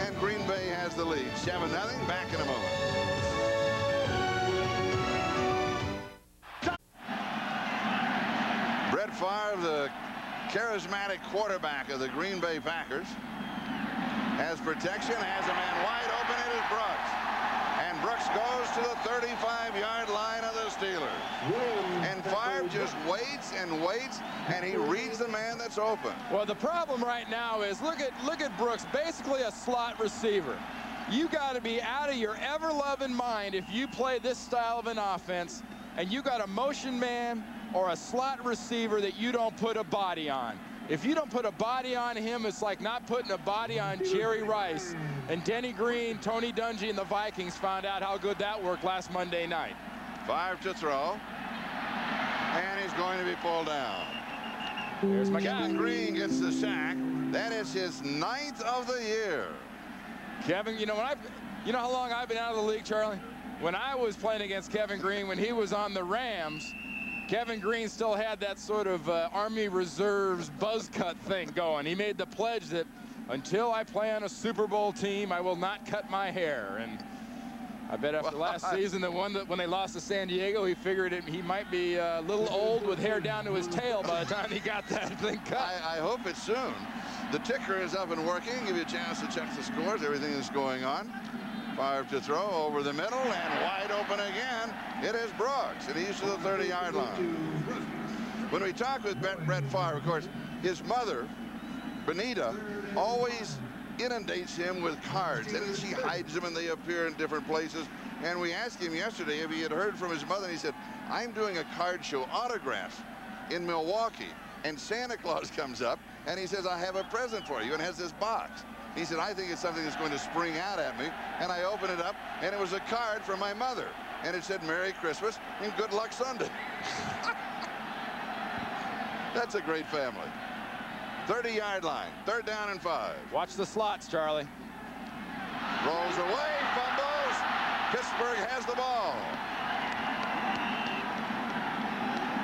and Green Bay has the lead. 7-0, back in a moment. Brett Favre, the charismatic quarterback of the Green Bay Packers, has protection, has a man wide open. It is Brooks. And Brooks goes to the 35-yard line of the Steelers. And Favre just waits and waits, and he reads the man that's open. Well, the problem right now is, look at Brooks, basically a slot receiver. You got to be out of your ever-loving mind if you play this style of an offense, and you got a motion man or a slot receiver that you don't put a body on. If you don't put a body on him, it's like not putting a body on Jerry Rice. And Denny Green, Tony Dungy, and the Vikings found out how good that worked last Monday night. Favre to throw. And he's going to be pulled down. There's my guy. Kevin Green gets the sack. That is his 9th of the year. Kevin, you know how long I've been out of the league, Charlie? When I was playing against Kevin Green, when he was on the Rams, Kevin Green still had that sort of Army Reserves buzz cut thing going. He made the pledge that until I play on a Super Bowl team, I will not cut my hair. And I bet after last season, when they lost to San Diego, he figured he might be a little old with hair down to his tail by the time he got that thing cut. I hope it's soon. The ticker is up and working. Give you a chance to check the scores. Everything is going on. Favre to throw over the middle and wide open again. It is Brooks, and he's to the 30-yard line. When we talk with Brett Favre, of course, his mother, Benita, always inundates him with cards, and she hides them, and they appear in different places. And we asked him yesterday if he had heard from his mother, and he said, I'm doing a card show, autographs, in Milwaukee, and Santa Claus comes up, and he says, I have a present for you, and has this box. He said, I think it's something that's going to spring out at me. And I opened it up, and it was a card from my mother. And it said, Merry Christmas and good luck Sunday. That's a great family. 30-yard line. 3rd down and 5. Watch the slots, Charlie. Rolls away, fumbles. Pittsburgh has the ball.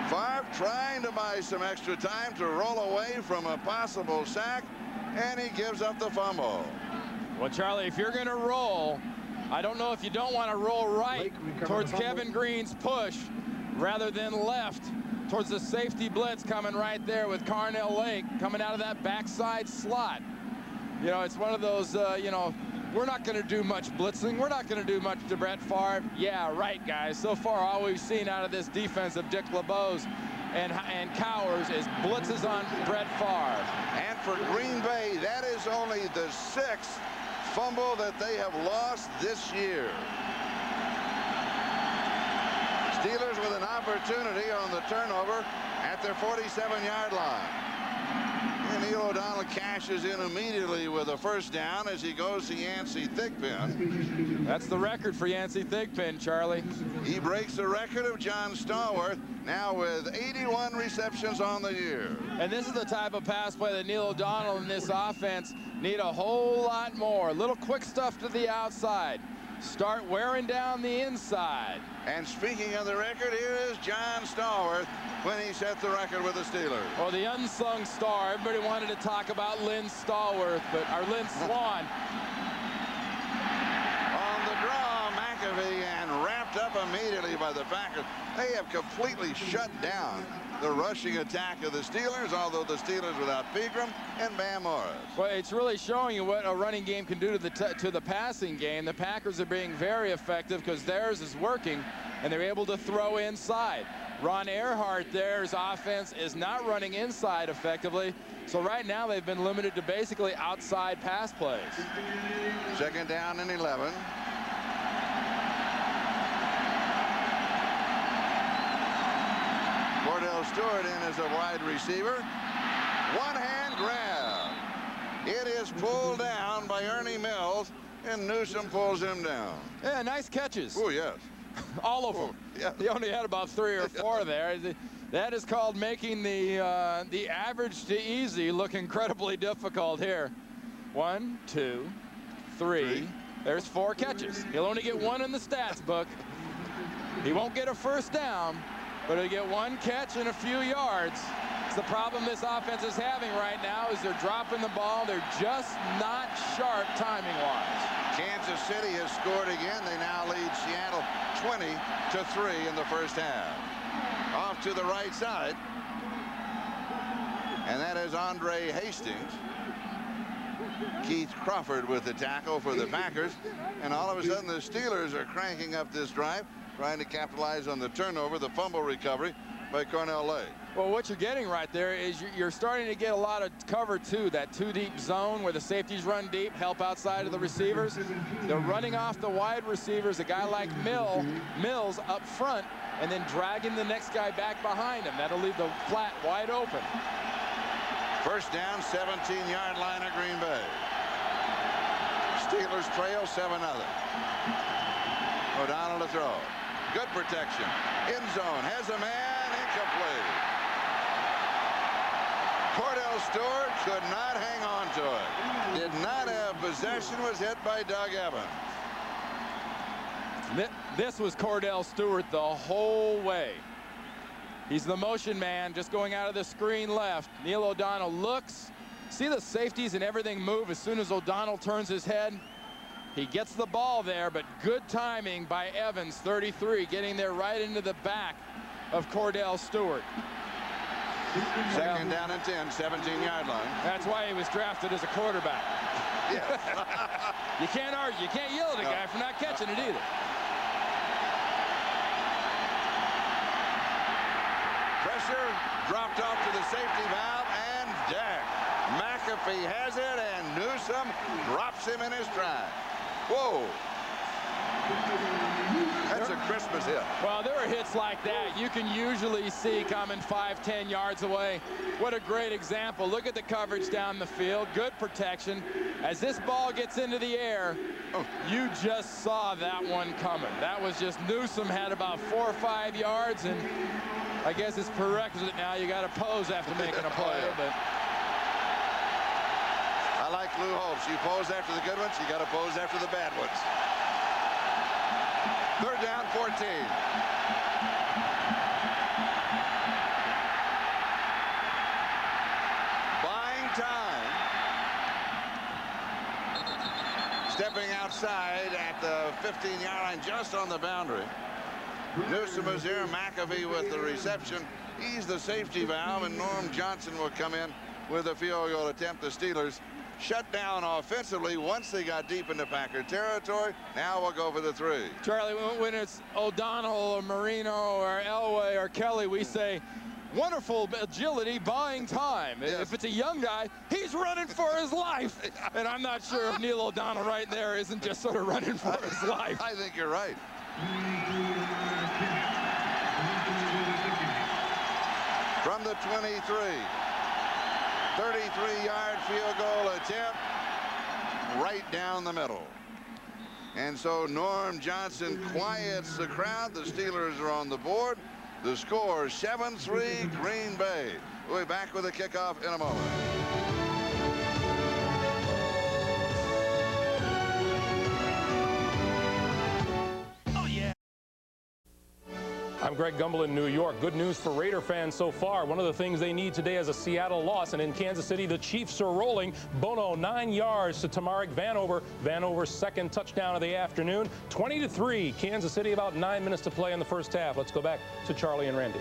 Favre trying to buy some extra time to roll away from a possible sack, and he gives up the fumble. Well, Charlie, if you're going to roll, I don't know if you don't want to roll right towards Kevin Green's push rather than left towards the safety blitz coming right there with Carnell Lake coming out of that backside slot. You know, it's one of those, you know, we're not going to do much blitzing. We're not going to do much to Brett Favre. Yeah, right, guys. So far, all we've seen out of this defense of Dick LeBeau's and Cowers is blitzes on Brett Favre. And for Green Bay, that is only the 6th fumble that they have lost this year. Steelers with an opportunity on the turnover at their 47-yard line. And Neil O'Donnell cashes in immediately with a 1st down as he goes to Yancey Thigpen. That's the record for Yancey Thigpen, Charlie. He breaks the record of John Stallworth, now with 81 receptions on the year. And this is the type of pass play that Neil O'Donnell and this offense need a whole lot more. Little quick stuff to the outside. Start wearing down the inside. And speaking of the record, here is John Stallworth when he set the record with the Steelers. Well, the unsung star. Everybody wanted to talk about Lynn Stallworth, but our Lynn Swan. On the draw, McAfee, and wrapped up immediately by the Packers. They have completely shut down the rushing attack of the Steelers, although the Steelers without Pegram and Bam Morris. Well, it's really showing you what a running game can do to the passing game. The Packers are being very effective because theirs is working, and they're able to throw inside. Ron Earhart, there's offense is not running inside effectively. So right now they've been limited to basically outside pass plays. 2nd down and 11. Cordell Stewart in as a wide receiver. One-hand grab. It is pulled down by Ernie Mills, and Newsome pulls him down. Yeah, nice catches. Oh, yes. All of them. Yeah. He only had about 3 or 4 there. That is called making the average to easy look incredibly difficult here. 1, 2, 3. There's 4 catches. He'll only get 1 in the stats book. He won't get a 1st down, but he'll get 1 catch and a few yards. It's the problem this offense is having right now is they're dropping the ball. They're just not sharp timing-wise. Kansas City has scored again. They now lead Seattle 20-3 in the 1st half. Off to the right side. And that is Andre Hastings. Keith Crawford with the tackle for the Packers. And all of a sudden the Steelers are cranking up this drive, trying to capitalize on the turnover, the fumble recovery by Carnell Lake. Well, what you're getting right there is you're starting to get a lot of cover, too. That 2-deep zone where the safeties run deep, help outside of the receivers. They're running off the wide receivers, a guy like Mills up front, and then dragging the next guy back behind him. That'll leave the flat wide open. 1st down, 17-yard line of Green Bay. Steelers trail 7-0. O'Donnell to throw. Good protection. End zone. Has a man. Incomplete. Cordell Stewart could not hang on to it. Did not have possession. Was hit by Doug Evans. This was Cordell Stewart the whole way. He's the motion man, just going out of the screen left. Neil O'Donnell looks. See the safeties and everything move as soon as O'Donnell turns his head. He gets the ball there, but good timing by Evans, 33, getting there right into the back of Cordell Stewart. 2nd down and 10, 17-yard line. That's why he was drafted as a quarterback. Yeah. You can't argue. You can't yell at a guy for not catching it either. Pressure dropped off to the safety valve, and McAfee has it, and Newsome drops him in his stride. Whoa. That's a Christmas hit. Well, there are hits like that you can usually see coming 5-10 yards away. What a great example. Look at the coverage down the field. Good protection. As this ball gets into the air, you just saw that one coming. That was just Newsome had about 4 or 5 yards, and I guess it's prerequisite now. You got to pose after making a play. But Lou Holtz. You pose after the good ones, you got to pose after the bad ones. Third down, 14. Buying time. Stepping outside at the 15-yard line, just on the boundary. Newsom is here. McAfee with the reception. He's the safety valve, and Norm Johnson will come in with a field goal attempt. The Steelers shut down offensively once they got deep into Packer territory. Now we'll go for the 3. Charlie, when it's O'Donnell or Marino or Elway or Kelly, we say wonderful agility, buying time. Yes. If it's a young guy, he's running for his life. And I'm not sure if Neil O'Donnell right there isn't just sort of running for his life. I think you're right. From the 23, 33-yard field goal attempt right down the middle. And so Norm Johnson quiets the crowd. The Steelers are on the board. The score 7-3 Green Bay. We'll be back with a kickoff in a moment. I'm Greg Gumbel in New York. Good news for Raider fans so far. One of the things they need today is a Seattle loss. And in Kansas City, the Chiefs are rolling. Bono, 9 yards to Tamarick Vanover. Vanover's second touchdown of the afternoon. 20-3. Kansas City, about 9 minutes to play in the first half. Let's go back to Charlie and Randy.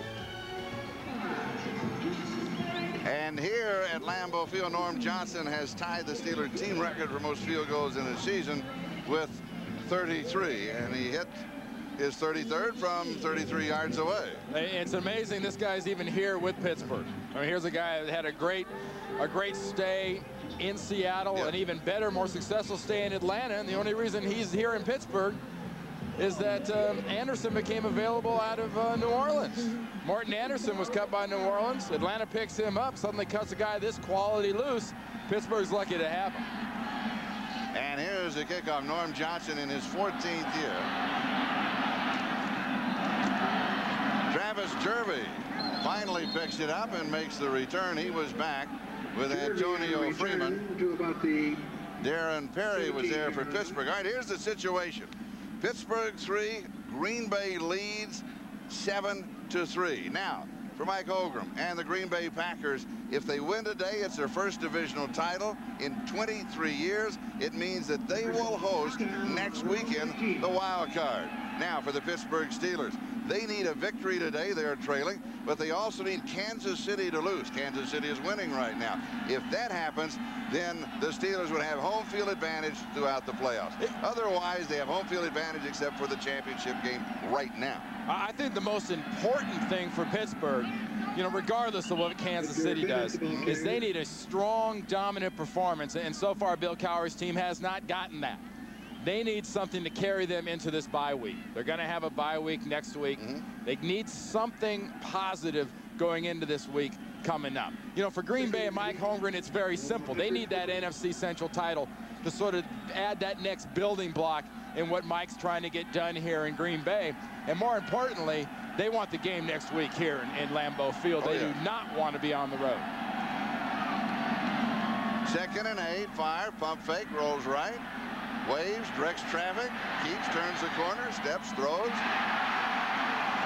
And here at Lambeau Field, Norm Johnson has tied the Steelers team record for most field goals in a season with 33. And he hit his 33rd from 33 yards away. It's amazing this guy's even here with Pittsburgh. I mean, here's a guy that had a great stay in Seattle, an even better, more successful stay in Atlanta. And the only reason he's here in Pittsburgh is that Anderson became available out of New Orleans. Morton Anderson was cut by New Orleans. Atlanta picks him up, suddenly cuts a guy this quality loose. Pittsburgh's lucky to have him. And here's the kickoff. Norm Johnson in his 14th year. Travis Jervey finally picks it up and makes the return. He was back with Antonio Freeman. Darren Perry was there for Pittsburgh. All right, here's the situation. Pittsburgh 3, Green Bay leads 7-3. Now, for Mike Holmgren and the Green Bay Packers, if they win today, it's their first divisional title in 23 years. It means that they will host next weekend the wild card. Now, for the Pittsburgh Steelers, they need a victory today. They're trailing, but they also need Kansas City to lose. Kansas City is winning right now. If that happens, then the Steelers would have home field advantage throughout the playoffs. Otherwise, they have home field advantage except for the championship game right now. I think the most important thing for Pittsburgh, you know, regardless of what Kansas City does, is they need a strong, dominant performance. And so far, Bill Cowher's team has not gotten that. They need something to carry them into this bye week. They're going to have a bye week next week. They need something positive going into this week coming up. You know, for Green Bay and Mike Holmgren, it's very simple. They need that NFC Central title to sort of add that next building block in what Mike's trying to get done here in Green Bay. And more importantly, they want the game next week here in Lambeau Field. They do not want to be on the road. 2nd and 8, fire, pump fake, rolls right. Waves, directs traffic, keeps, turns the corner, steps, throws.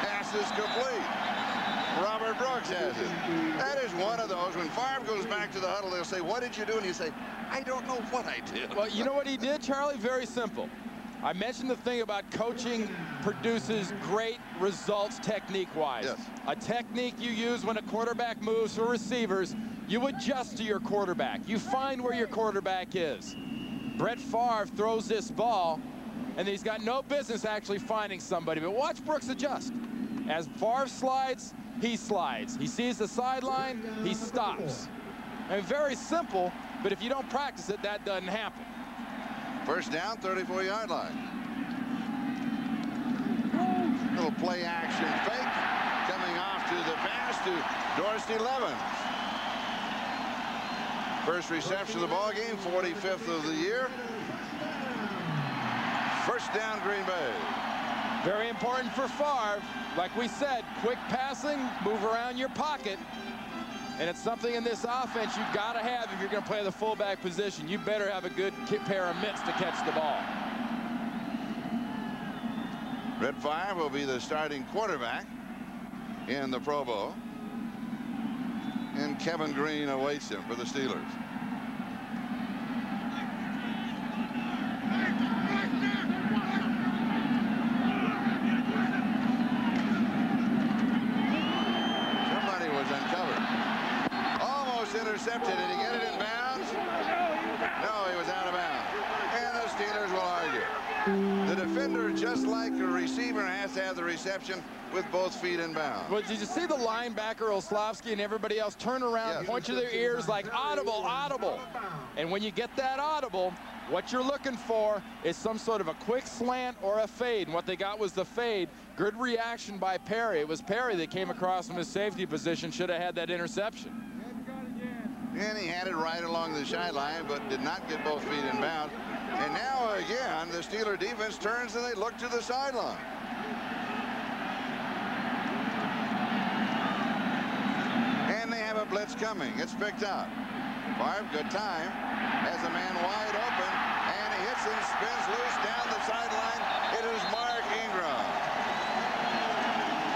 Pass is complete. Robert Brooks has it. That is one of those. When Favre goes back to the huddle, they'll say, what did you do? And you say, I don't know what I did. Well, you know what he did, Charlie? Very simple. I mentioned the thing about coaching produces great results technique-wise. Yes. A technique you use when a quarterback moves for receivers, you adjust to your quarterback. You find where your quarterback is. Brett Favre throws this ball, and he's got no business actually finding somebody. But watch Brooks adjust. As Favre slides, he slides. He sees the sideline, he stops. And very simple, but if you don't practice it, that doesn't happen. First down, 34-yard line. Little play action fake. Coming off to the pass to Dorsey Levens. First reception of the ball game, 45th of the year. First down, Green Bay. Very important for Favre. Like we said, quick passing, move around your pocket. And it's something in this offense you've got to have if you're going to play the fullback position. You better have a good pair of mitts to catch the ball. Brett Favre will be the starting quarterback in the Pro Bowl. And Kevin Green awaits him for the Steelers. Somebody was uncovered. Almost intercepted. Did he get it in bounds? No, he was out of bounds. And the Steelers will argue. The defender, just like a receiver, has to have the reception with both feet in bounds. Well, did you see the linebacker, Oslavsky, and everybody else turn around, point to their ears like audible, audible? And when you get that audible, what you're looking for is some sort of a quick slant or a fade. And what they got was the fade. Good reaction by Perry. It was Perry that came across from his safety position, should have had that interception. And he had it right along the sideline, but did not get both feet in bounds. And now again, the Steeler defense turns and they look to the sideline. And they have a blitz coming. It's picked up. Favre, good time. Has a man wide open, and he hits and spins loose down the sideline. It is Mark Ingram.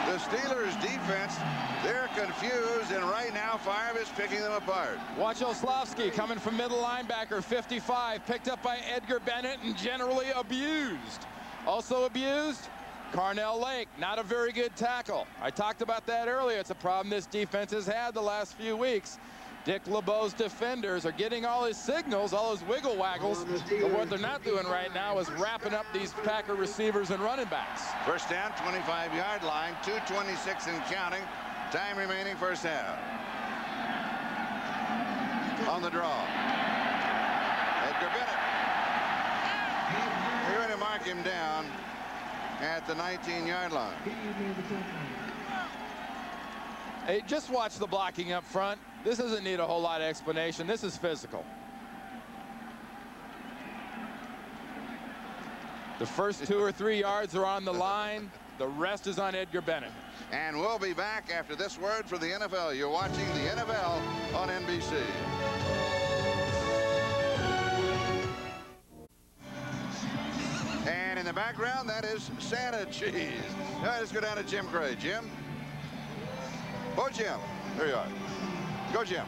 The Steelers defense, they're confused, and right now Favre is picking them apart. Watch Oslavsky coming from middle linebacker, 55, picked up by Edgar Bennett and generally abused. Also abused, Carnell Lake, not a very good tackle. I talked about that earlier. It's a problem this defense has had the last few weeks. Dick LeBeau's defenders are getting all his signals, all his wiggle waggles, but what they're not doing right now is wrapping up these Packer receivers and running backs. First down, 25-yard line, 2:26 and counting. Time remaining first half. On the draw. Edgar Bennett. They're going to mark him down at the 19-yard line. Hey, just watch the blocking up front. This doesn't need a whole lot of explanation. This is physical. The first 2 or 3 yards are on the line. The rest is on Edgar Bennett. And we'll be back after this word for the NFL. You're watching the NFL on NBC. And in the background, that is Santa cheese. All right, let's go down to Jim Gray. Jim? Oh, Jim. There you are. Go, Jim.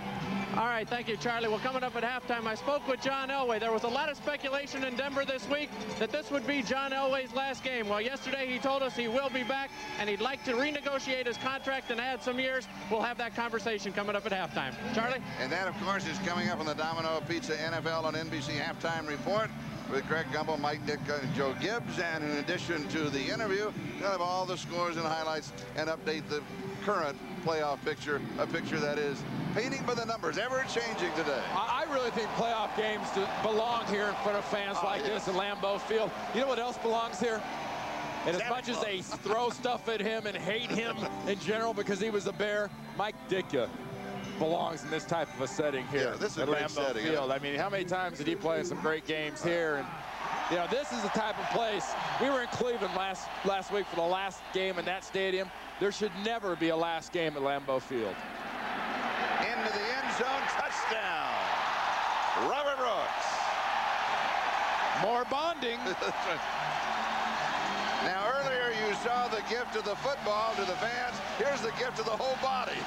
All right, thank you, Charlie. Well, coming up at halftime, I spoke with John Elway. There was a lot of speculation in Denver this week that this would be John Elway's last game. Well, yesterday he told us he will be back, and he'd like to renegotiate his contract and add some years. We'll have that conversation coming up at halftime. Charlie? And that, of course, is coming up on the Domino Pizza NFL on NBC Halftime Report with Greg Gumbel, Mike Ditka, and Joe Gibbs. And in addition to the interview, we'll have all the scores and highlights and update the current playoff picture, a picture that is painting by the numbers, ever-changing today. I really think playoff games belong here in front of fans like this at Lambeau Field. You know what else belongs here? And as much as they throw stuff at him and hate him in general because he was a Bear, Mike Ditka belongs in this type of a setting here. Yeah, this is at a great Lambeau setting. Field. I mean, how many times did he play in some great games here? And you know, this is the type of place. We were in Cleveland last week for the last game in that stadium. There should never be a last game at Lambeau Field. Into the end zone, touchdown. Robert Brooks. More bonding. Now, earlier you saw the gift of the football to the fans. Here's the gift of the whole body.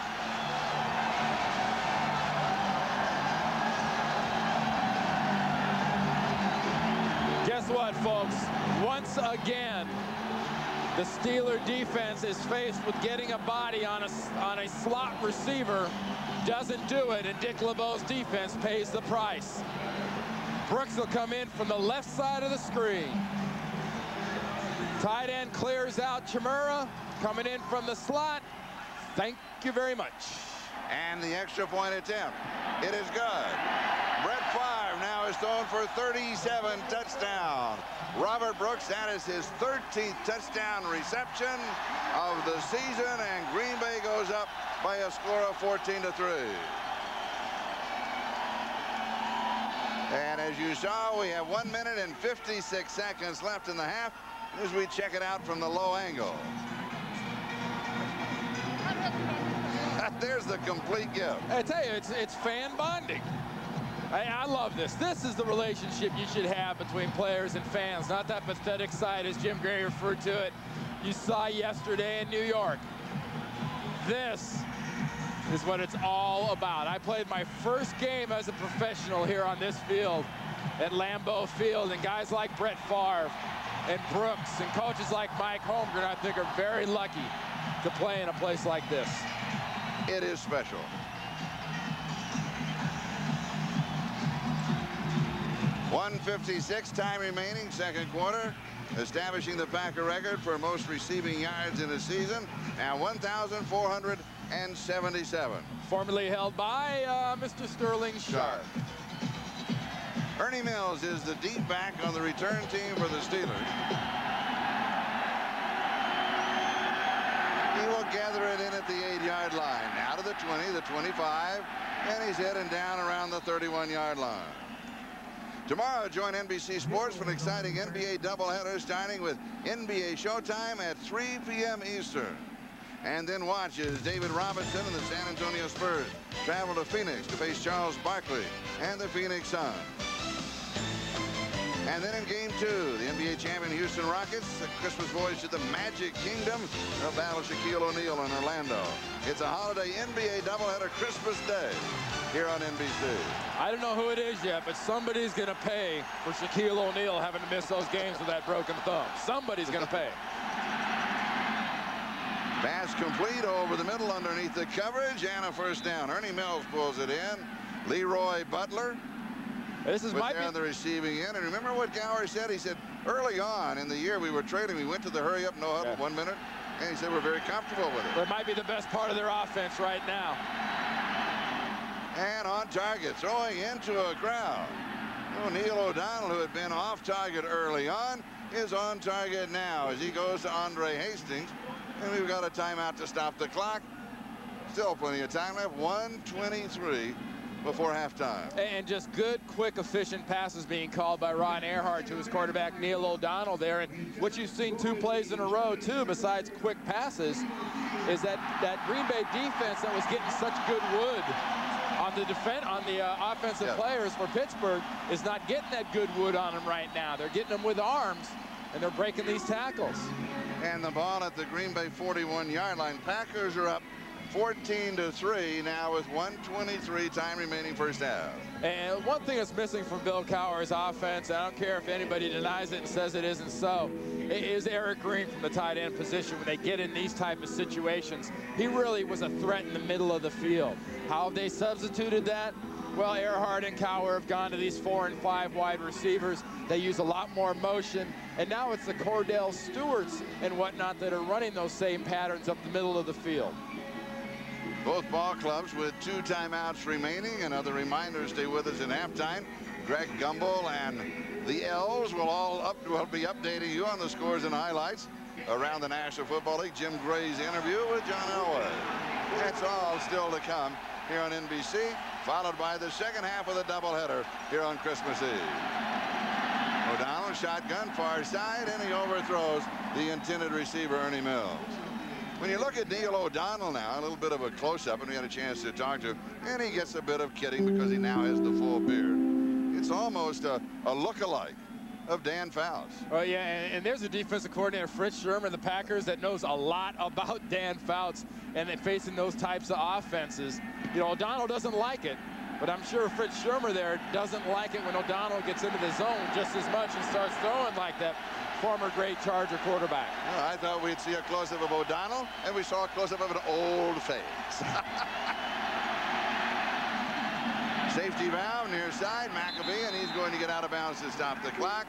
Guess what, folks? Once again, the Steeler defense is faced with getting a body on a slot receiver. Doesn't do it, and Dick LeBeau's defense pays the price. Brooks will come in from the left side of the screen. Tight end clears out Chimera, coming in from the slot. Thank you very much. And the extra point attempt. It is good. Brett Favre now is thrown for 37 touchdown. Robert Brooks, that is his 13th touchdown reception of the season, and Green Bay goes up by a score of 14-3. And as you saw, we have 1 minute and 56 seconds left in the half as we check it out from the low angle. There's the complete gift. I tell you, it's fan bonding. I love this. This is the relationship you should have between players and fans, not that pathetic side, as Jim Gray referred to it, you saw yesterday in New York. This is what it's all about. I played my first game as a professional here on this field at Lambeau Field, and guys like Brett Favre and Brooks and coaches like Mike Holmgren, I think, are very lucky to play in a place like this. It is special. .156 time remaining, second quarter, establishing the Packer record for most receiving yards in a season, now 1,477. Formerly held by Mr. Sterling Sharp. Ernie Mills is the deep back on the return team for the Steelers. He will gather it in at the 8-yard line. Now to the 20, the 25, and he's heading down around the 31-yard line. Tomorrow, join NBC Sports for an exciting NBA doubleheader starting with NBA Showtime at 3 p.m. Eastern. And then watch as David Robinson and the San Antonio Spurs travel to Phoenix to face Charles Barkley and the Phoenix Suns. And then in Game 2, the NBA champion Houston Rockets, the Christmas voyage to the Magic Kingdom. They'll battle Shaquille O'Neal in Orlando. It's a holiday NBA doubleheader Christmas Day here on NBC. I don't know who it is yet, but somebody's going to pay for Shaquille O'Neal having to miss those games with that broken thumb. Somebody's going to pay. Pass complete over the middle underneath the coverage and a first down. Ernie Mills pulls it in. Leroy Butler. This is on the receiving end. And remember what Gower said? He said early on in the year we were trailing, we went to the hurry up, no huddle, 1 minute. And he said we're very comfortable with it. It might be the best part of their offense right now. And on target, throwing into a crowd. Neil O'Donnell, who had been off target early on, is on target now as he goes to Andre Hastings. And we've got a timeout to stop the clock. Still plenty of time left. 1:23 before halftime. And just good, quick, efficient passes being called by Ron Earhart to his quarterback, Neil O'Donnell there. And what you've seen 2 plays in a row, too, besides quick passes, is that Green Bay defense that was getting such good wood on the offensive players for Pittsburgh is not getting that good wood on them right now. They're getting them with arms, and they're breaking these tackles. And the ball at the Green Bay 41-yard line. Packers are up 14-3 now with 1:23 time remaining first half. And one thing that's missing from Bill Cowher's offense, I don't care if anybody denies it and says it isn't so, it is Eric Green from the tight end position. When they get in these type of situations, he really was a threat in the middle of the field. How have they substituted that? Well, Earhart and Cowher have gone to these 4 and 5 wide receivers. They use a lot more motion, and now it's the Cordell Stewarts and whatnot that are running those same patterns up the middle of the field. Both ball clubs with 2 timeouts remaining. Another reminder, stay with us in halftime. Greg Gumbel and the Elves will be updating you on the scores and highlights around the National Football League. Jim Gray's interview with John Elway. That's all still to come here on NBC, followed by the second half of the doubleheader here on Christmas Eve. O'Donnell, shotgun, far side, and he overthrows the intended receiver, Ernie Mills. When you look at Neil O'Donnell now, a little bit of a close-up, and we had a chance to talk to him, and he gets a bit of kidding because he now has the full beard. It's almost a look-alike of Dan Fouts. Oh, yeah, and there's a defensive coordinator, Fritz Sherman, the Packers, that knows a lot about Dan Fouts, and they're facing those types of offenses. You know, O'Donnell doesn't like it, but I'm sure Fritz Sherman there doesn't like it when O'Donnell gets into the zone just as much and starts throwing like that. Former great Charger quarterback. Well, I thought we'd see a close-up of O'Donnell, and we saw a close-up of an old face. Safety valve near side, McAbee, and he's going to get out of bounds to stop the clock.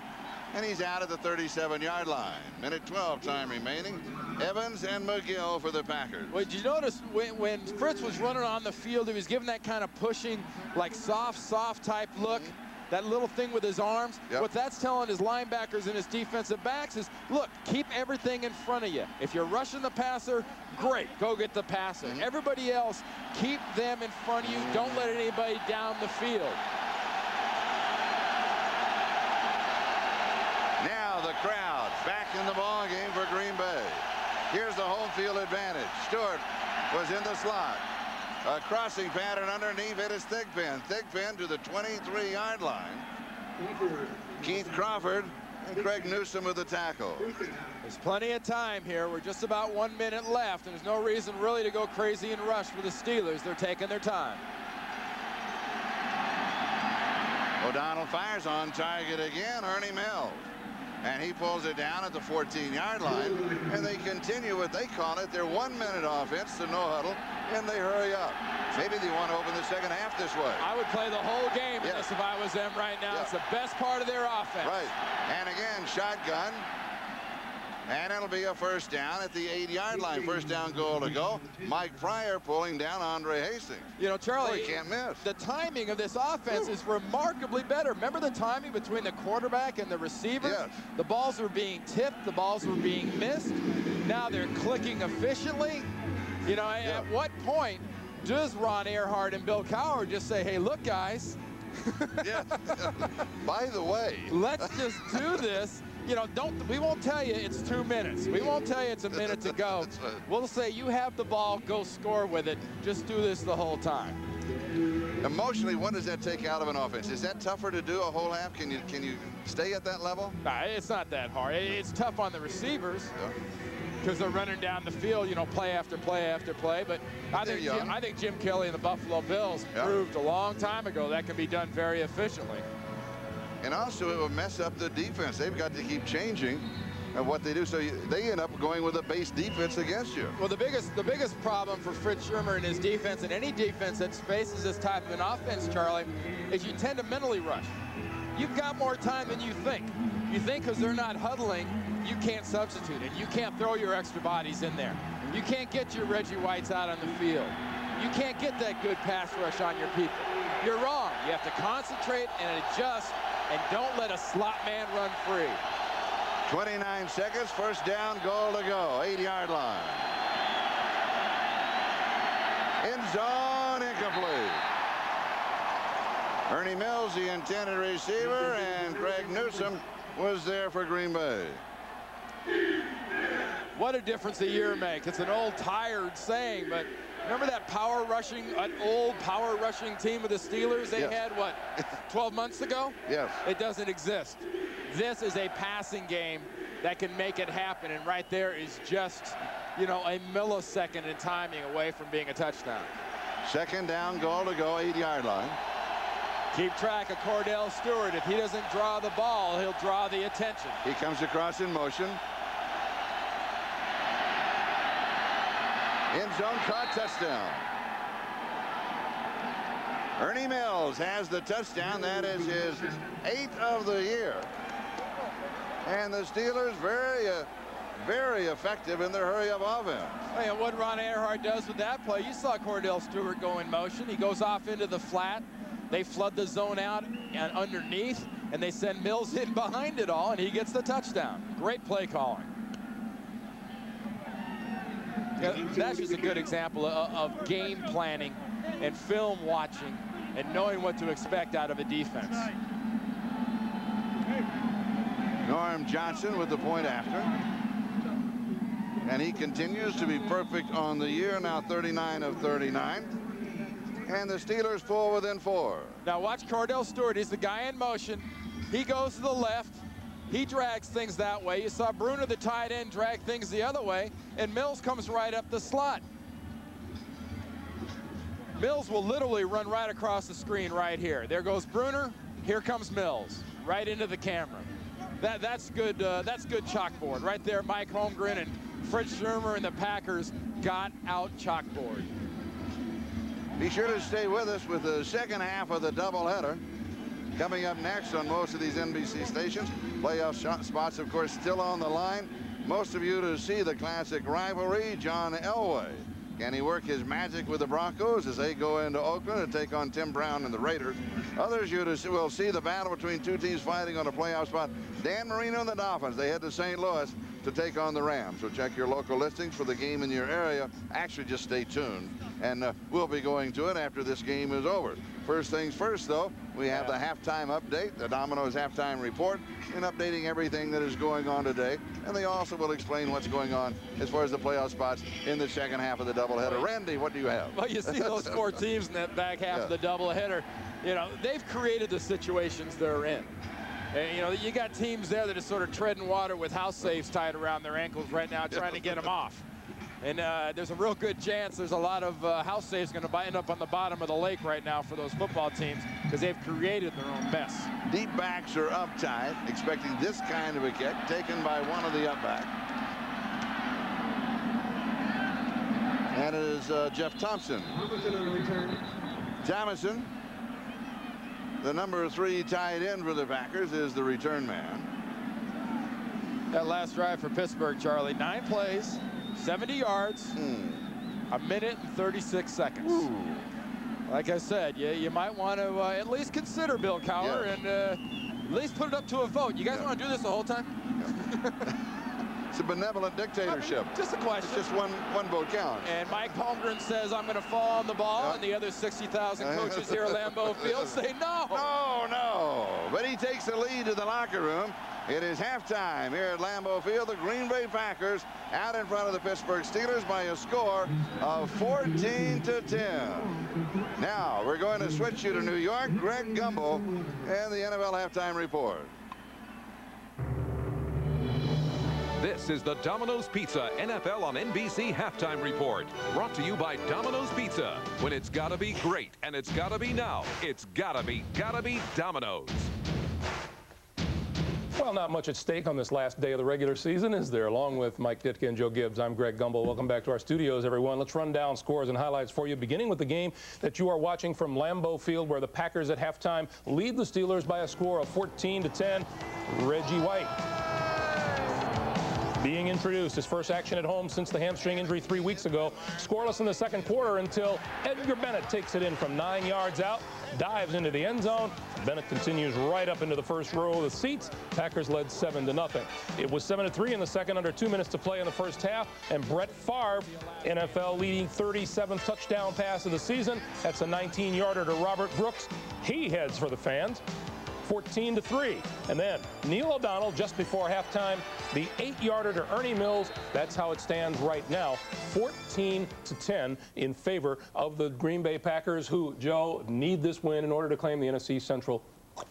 And he's out at the 37-yard line. Minute 12 time remaining. Evans and McGill for the Packers. Well, did you notice when Fritz was running on the field, he was giving that kind of pushing, like soft type look? That little thing with his arms. Yep. What that's telling his linebackers and his defensive backs is, look, keep everything in front of you. If you're rushing the passer, great, go get the passer. Everybody else, keep them in front of you. Don't let anybody down the field. Now the crowd back in the ball game for Green Bay. Here's the home field advantage. Stewart was in the slot. A crossing pattern underneath it is Thigpen. Thigpen to the 23-yard line. Keith Crawford and Craig Newsom with the tackle. There's plenty of time here. We're just about 1 minute left, and there's no reason really to go crazy and rush for the Steelers. They're taking their time. O'Donnell fires on target again, Ernie Mills. And he pulls it down at the 14-yard line. And they continue what they call it their 1 minute offense, the no huddle, and they hurry up. Maybe they want to open the second half this way. I would play the whole game in this if I was them right now. It's the best part of their offense. Right. And again, shotgun. And it'll be a first down at the 8-yard line. First down goal to go. Mike Pryor pulling down Andre Hastings. You know, Charlie, he can't miss. The timing of this offense is remarkably better. Remember the timing between the quarterback and the receiver? Yes. The balls were being tipped. The balls were being missed. Now they're clicking efficiently. You know, at what point does Ron Earhart and Bill Cowher just say, hey, look, guys. Yeah. By the way. Let's just do this. You know, we won't tell you it's 2 minutes. We won't tell you it's a minute to go. Right. We'll say you have the ball, go score with it. Just do this the whole time. Emotionally, what does that take out of an offense? Is that tougher to do a whole half? Can you stay at that level? Nah, it's not that hard. It's tough on the receivers because they're running down the field, you know, play after play after play. But I think Jim Kelly and the Buffalo Bills proved a long time ago that can be done very efficiently. And also, it will mess up the defense. They've got to keep changing what they do. So they end up going with a base defense against you. Well, the biggest problem for Fritz Shurmur and his defense, and any defense that faces this type of an offense, Charlie, is you tend to mentally rush. You've got more time than you think. You think because they're not huddling, you can't substitute it. You can't throw your extra bodies in there. You can't get your Reggie Whites out on the field. You can't get that good pass rush on your people. You're wrong. You have to concentrate and adjust, and don't let a slot man run free. 29 seconds, first down, goal to go, 8-yard line. End zone, incomplete. Ernie Mills, the intended receiver, and Craig Newsom was there for Green Bay. What a difference a year makes. It's an old tired saying, but remember that an old power rushing team of the Steelers they had, what, 12 months ago? Yes. It doesn't exist. This is a passing game that can make it happen, and right there is just, you know, a millisecond in timing away from being a touchdown. Second down, goal to go, 8-yard line. Keep track of Cordell Stewart. If he doesn't draw the ball, he'll draw the attention. He comes across in motion. End zone, caught, touchdown. Ernie Mills has the touchdown. That is his 8th of the year. And the Steelers very effective in their hurry-up offense. Hey, and what Ron Earhart does with that play, you saw Cordell Stewart go in motion. He goes off into the flat. They flood the zone out and underneath, and they send Mills in behind it all, and he gets the touchdown. Great play calling. That's just a good example of game planning and film watching and knowing what to expect out of a defense. Norm Johnson with the point after. And he continues to be perfect on the year, now 39 of 39. And the Steelers pull within 4. Now watch Cordell Stewart. He's the guy in motion. He goes to the left. He drags things that way. You saw Bruner, the tight end, drag things the other way, and Mills comes right up the slot. Mills will literally run right across the screen right here. There goes Bruner. Here comes Mills, right into the camera. That's good chalkboard right there. Mike Holmgren and Fritz Shurmur and the Packers got out chalkboard. Be sure to stay with us with the second half of the doubleheader. Coming up next on most of these NBC stations. Playoff spots, of course, still on the line. Most of you to see the classic rivalry, John Elway. Can he work his magic with the Broncos as they go into Oakland and take on Tim Brown and the Raiders? Others you will see the battle between two teams fighting on a playoff spot. Dan Marino and the Dolphins, they head to St. Louis to take on the Rams. So check your local listings for the game in your area. Actually, just stay tuned, and we'll be going to it after this game is over. First things first, though, we have the halftime update, the Domino's halftime report, and updating everything that is going on today. And they also will explain what's going on as far as the playoff spots in the second half of the doubleheader. Randy, what do you have? Well, you see those four teams in that back half of the doubleheader. You know, they've created the situations they're in. And, you know, you got teams there that are sort of treading water with house safes tied around their ankles right now, trying to get them off. And there's a real good chance there's a lot of house safes going to end up on the bottom of the lake right now for those football teams because they've created their own mess. Deep backs are uptight, expecting this kind of a kick taken by one of the up back. And it is Jeff Thompson. Jamison, the number 3 tight end for the Packers, is the return man. That last drive for Pittsburgh, Charlie, 9 plays. 70 yards, a minute and 36 seconds. Ooh. Like I said, you might want to at least consider Bill Cowher and at least put it up to a vote. You guys want to do this the whole time? It's a benevolent dictatorship. Just a question. It's just one vote count. And Mike Holmgren says, I'm going to fall on the ball, and the other 60,000 coaches here at Lambeau Field say no. No. But he takes the lead to the locker room. It is halftime here at Lambeau Field. The Green Bay Packers out in front of the Pittsburgh Steelers by a score of 14-10. Now we're going to switch you to New York. Greg Gumbel and the NFL halftime report. This is the Domino's Pizza NFL on NBC halftime report. Brought to you by Domino's Pizza. When it's gotta be great and it's gotta be now, it's gotta be Domino's. Well, not much at stake on this last day of the regular season, is there? Along with Mike Ditka and Joe Gibbs, I'm Greg Gumbel. Welcome back to our studios, everyone. Let's run down scores and highlights for you, beginning with the game that you are watching from Lambeau Field, where the Packers at halftime lead the Steelers by a score of 14-10. Reggie White being introduced, his first action at home since the hamstring injury 3 weeks ago. Scoreless in the second quarter until Edgar Bennett takes it in from 9 yards out, dives into the end zone. Bennett continues right up into the first row of the seats. Packers led 7-0. It was 7-3 in the second, under 2 minutes to play in the first half. And Brett Favre, NFL leading 37th touchdown pass of the season. That's a 19-yarder to Robert Brooks. He heads for the fans. 14-3. And then Neil O'Donnell just before halftime, the 8-yarder to Ernie Mills. That's how it stands right now, 14-10 in favor of the Green Bay Packers, who, Joe, need this win in order to claim the NFC Central.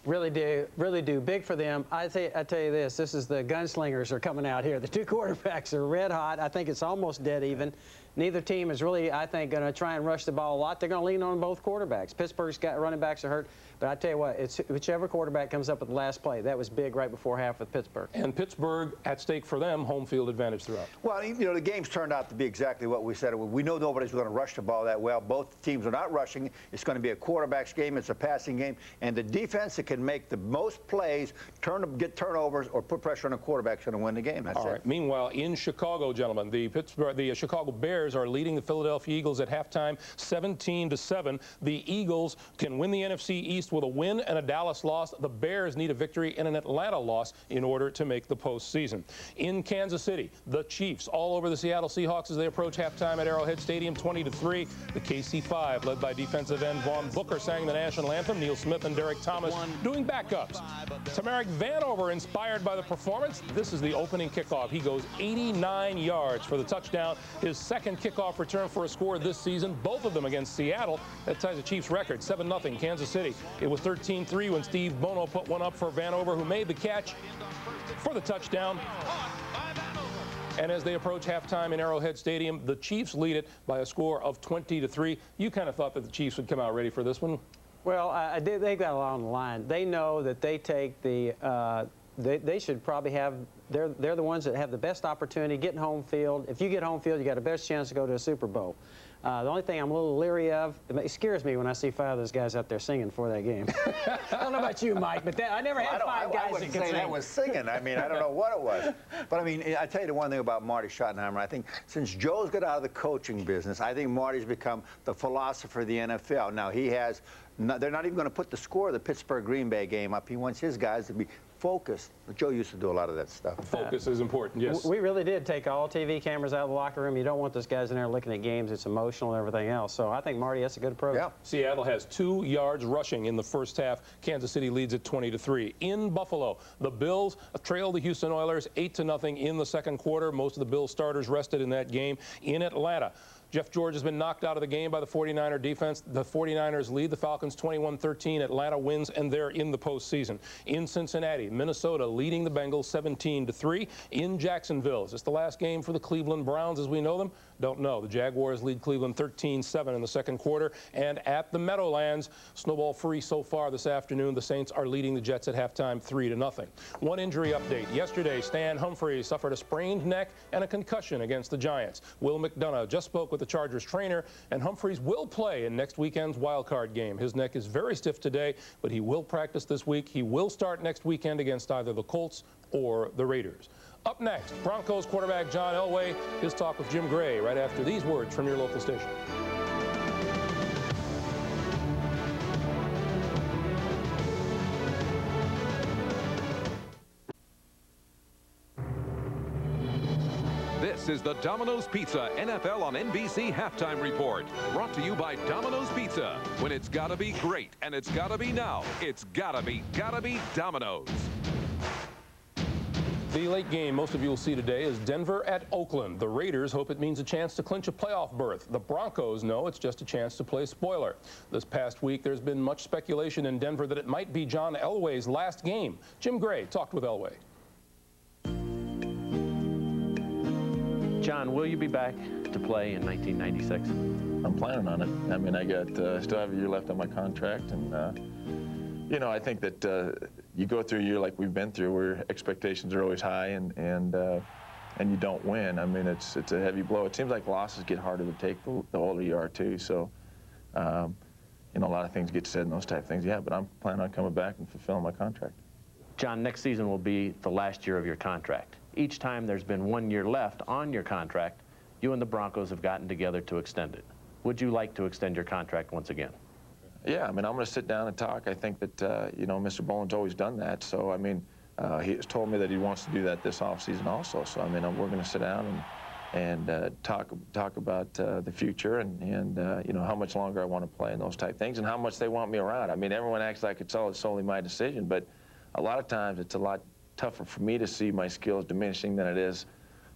Really do. Big for them. I tell you this is the gunslingers are coming out here. The two quarterbacks are red hot. I think it's almost dead even. Neither team is really, I think, going to try and rush the ball a lot. They're going to lean on both quarterbacks. Pittsburgh's got running backs are hurt. But I tell you what, it's whichever quarterback comes up with the last play. That was big right before half with Pittsburgh. And Pittsburgh at stake for them, home field advantage throughout. Well, you know, the game's turned out to be exactly what we said. We know nobody's going to rush the ball that well. Both teams are not rushing. It's going to be a quarterback's game. It's a passing game. And the defense that can make the most plays, get turnovers, or put pressure on a quarterback is going to win the game. That's All it. right. Meanwhile, in Chicago, gentlemen, the Chicago Bears are leading the Philadelphia Eagles at halftime, 17-7. The Eagles can win the NFC East with a win and a Dallas loss. The Bears need a victory and an Atlanta loss in order to make the postseason. In Kansas City, the Chiefs all over the Seattle Seahawks as they approach halftime at Arrowhead Stadium, 20-3. The KC5, led by defensive end Vaughn Booker, sang the national anthem. Neil Smith and Derek Thomas doing backups. Tamarick Vanover inspired by the performance. This is the opening kickoff. He goes 89 yards for the touchdown. His second kickoff return for a score this season, both of them against Seattle. That ties the Chiefs' record, 7-0 Kansas City. It was 13-3 when Steve Bono put one up for Vanover, who made the catch for the touchdown. And as they approach halftime in Arrowhead Stadium, the Chiefs lead it by a score of 20-3. You kind of thought that the Chiefs would come out ready for this one. Well, they've got a lot on the line. They know that they take the they should probably have, they're the ones that have the best opportunity getting home field. If you get home field, you got the best chance to go to a Super Bowl. The only thing I'm a little leery of, it scares me when I see 5 of those guys out there singing for that game. I don't know about you, Mike, but I never had 5 guys that could sing. That was singing. I mean, I don't know what it was. But, I mean, I tell you the one thing about Marty Schottenheimer. I think since Joe's got out of the coaching business, I think Marty's become the philosopher of the NFL. Now, they're not even going to put the score of the Pittsburgh-Green Bay game up. He wants his guys to be focused. Joe used to do a lot of that stuff. Focus is important, yes. We really did take all TV cameras out of the locker room. You don't want those guys in there looking at games. It's emotional and everything else. So I think, Marty, that's a good approach. Yeah. Seattle has 2 yards rushing in the first half. Kansas City leads at 20-3. In Buffalo, the Bills trail the Houston Oilers 8-0 in the second quarter. Most of the Bills starters rested in that game. In Atlanta, Jeff George has been knocked out of the game by the 49er defense. The 49ers lead the Falcons 21-13. Atlanta wins, and they're in the postseason. In Cincinnati, Minnesota leading the Bengals 17-3. In Jacksonville, is this the last game for the Cleveland Browns as we know them? Don't know. The Jaguars lead Cleveland 13-7 in the second quarter. And at the Meadowlands, snowball free so far this afternoon. The Saints are leading the Jets at halftime 3-0. One injury update. Yesterday, Stan Humphries suffered a sprained neck and a concussion against the Giants. Will McDonough just spoke with the Chargers trainer, and Humphries will play in next weekend's wild card game. His neck is very stiff today, but he will practice this week. He will start next weekend against either the Colts or the Raiders. Up next, Broncos quarterback John Elway, his talk with Jim Gray right after these words from your local station. This is the Domino's Pizza NFL on NBC Halftime Report. Brought to you by Domino's Pizza. When it's gotta be great and it's gotta be now, it's gotta be Domino's. The late game most of you will see today is Denver at Oakland. The Raiders hope it means a chance to clinch a playoff berth. The Broncos know it's just a chance to play spoiler. This past week, there's been much speculation in Denver that it might be John Elway's last game. Jim Gray talked with Elway. John, will you be back to play in 1996? I'm planning on it. I mean, I got still have a year left on my contract, and you know, I think that you go through a year like we've been through, where expectations are always high, and you don't win. I mean, it's a heavy blow. It seems like losses get harder to take the older you are too. So, you know, a lot of things get said and those type of things. Yeah, but I'm planning on coming back and fulfilling my contract. John, next season will be the last year of your contract. Each time there's been 1 year left on your contract, you and the Broncos have gotten together to extend it. Would you like to extend your contract once again? Yeah, I mean, I'm going to sit down and talk. I think that, you know, Mr. Boland's always done that. So, I mean, he has told me that he wants to do that this offseason also. So, I mean, we're going to sit down and talk about the future and you know, how much longer I want to play and those type things and how much they want me around. I mean, everyone acts like it's solely my decision, but a lot of times it's a lot tougher for me to see my skills diminishing than it is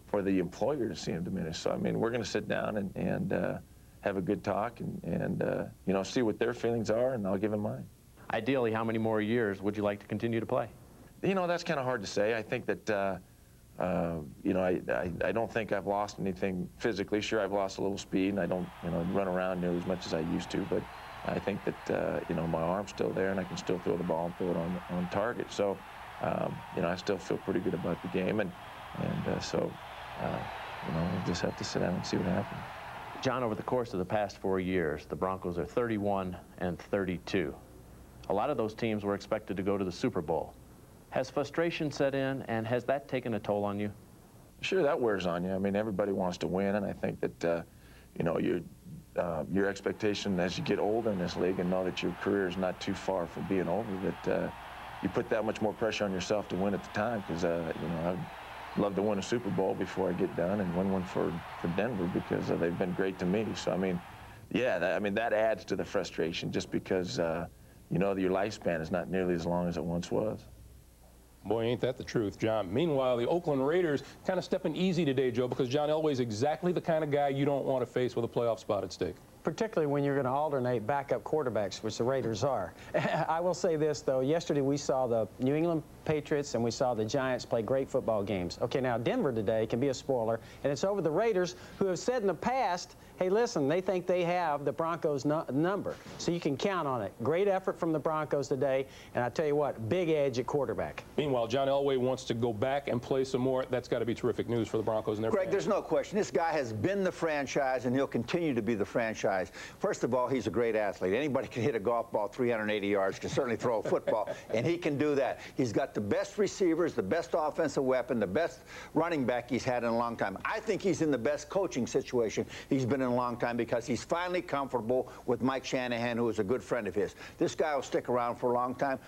for the employer to see them diminish. So, I mean, we're going to sit down and have a good talk and you know, see what their feelings are, and I'll give them mine. Ideally, how many more years would you like to continue to play? You know, that's kind of hard to say. I think that, you know, I don't think I've lost anything physically. Sure, I've lost a little speed, and I don't, you know, run around nearly as much as I used to, but I think that, you know, my arm's still there, and I can still throw the ball and throw it on target. So, you know, I still feel pretty good about the game, and so, you know, we'll just have to sit down and see what happens. John, over the course of the past 4 years, the Broncos are 31-32. A lot of those teams were expected to go to the Super Bowl. Has frustration set in, and has that taken a toll on you? Sure, that wears on you. I mean, everybody wants to win, and I think that, you know, your expectation as you get older in this league and know that your career is not too far from being over, that you put that much more pressure on yourself to win at the time, because, you know, I'd love to win a Super Bowl before I get done and win one for Denver, because they've been great to me. So, I mean, yeah, I mean, that adds to the frustration, just because, you know, your lifespan is not nearly as long as it once was. Boy, ain't that the truth, John. Meanwhile, the Oakland Raiders kind of stepping easy today, Joe, because John Elway's exactly the kind of guy you don't want to face with a playoff spot at stake. Particularly when you're going to alternate backup quarterbacks, which the Raiders are. I will say this, though. Yesterday we saw the New England Patriots and we saw the Giants play great football games. Okay, now Denver today can be a spoiler, and it's over the Raiders, who have said in the past, hey, listen, they think they have the Broncos' number. So you can count on it. Great effort from the Broncos today, and I tell you what, big edge at quarterback. Meanwhile, John Elway wants to go back and play some more. That's got to be terrific news for the Broncos and their Greg, fans. there's no question. This guy has been the franchise, and he'll continue to be the franchise. First of all, he's a great athlete. Anybody can hit a golf ball 380 yards, can certainly throw a football, and he can do that. He's got the best receivers, the best offensive weapon, the best running back he's had in a long time. I think he's in the best coaching situation he's been in a long time, because he's finally comfortable with Mike Shanahan, who is a good friend of his. This guy will stick around for a long time.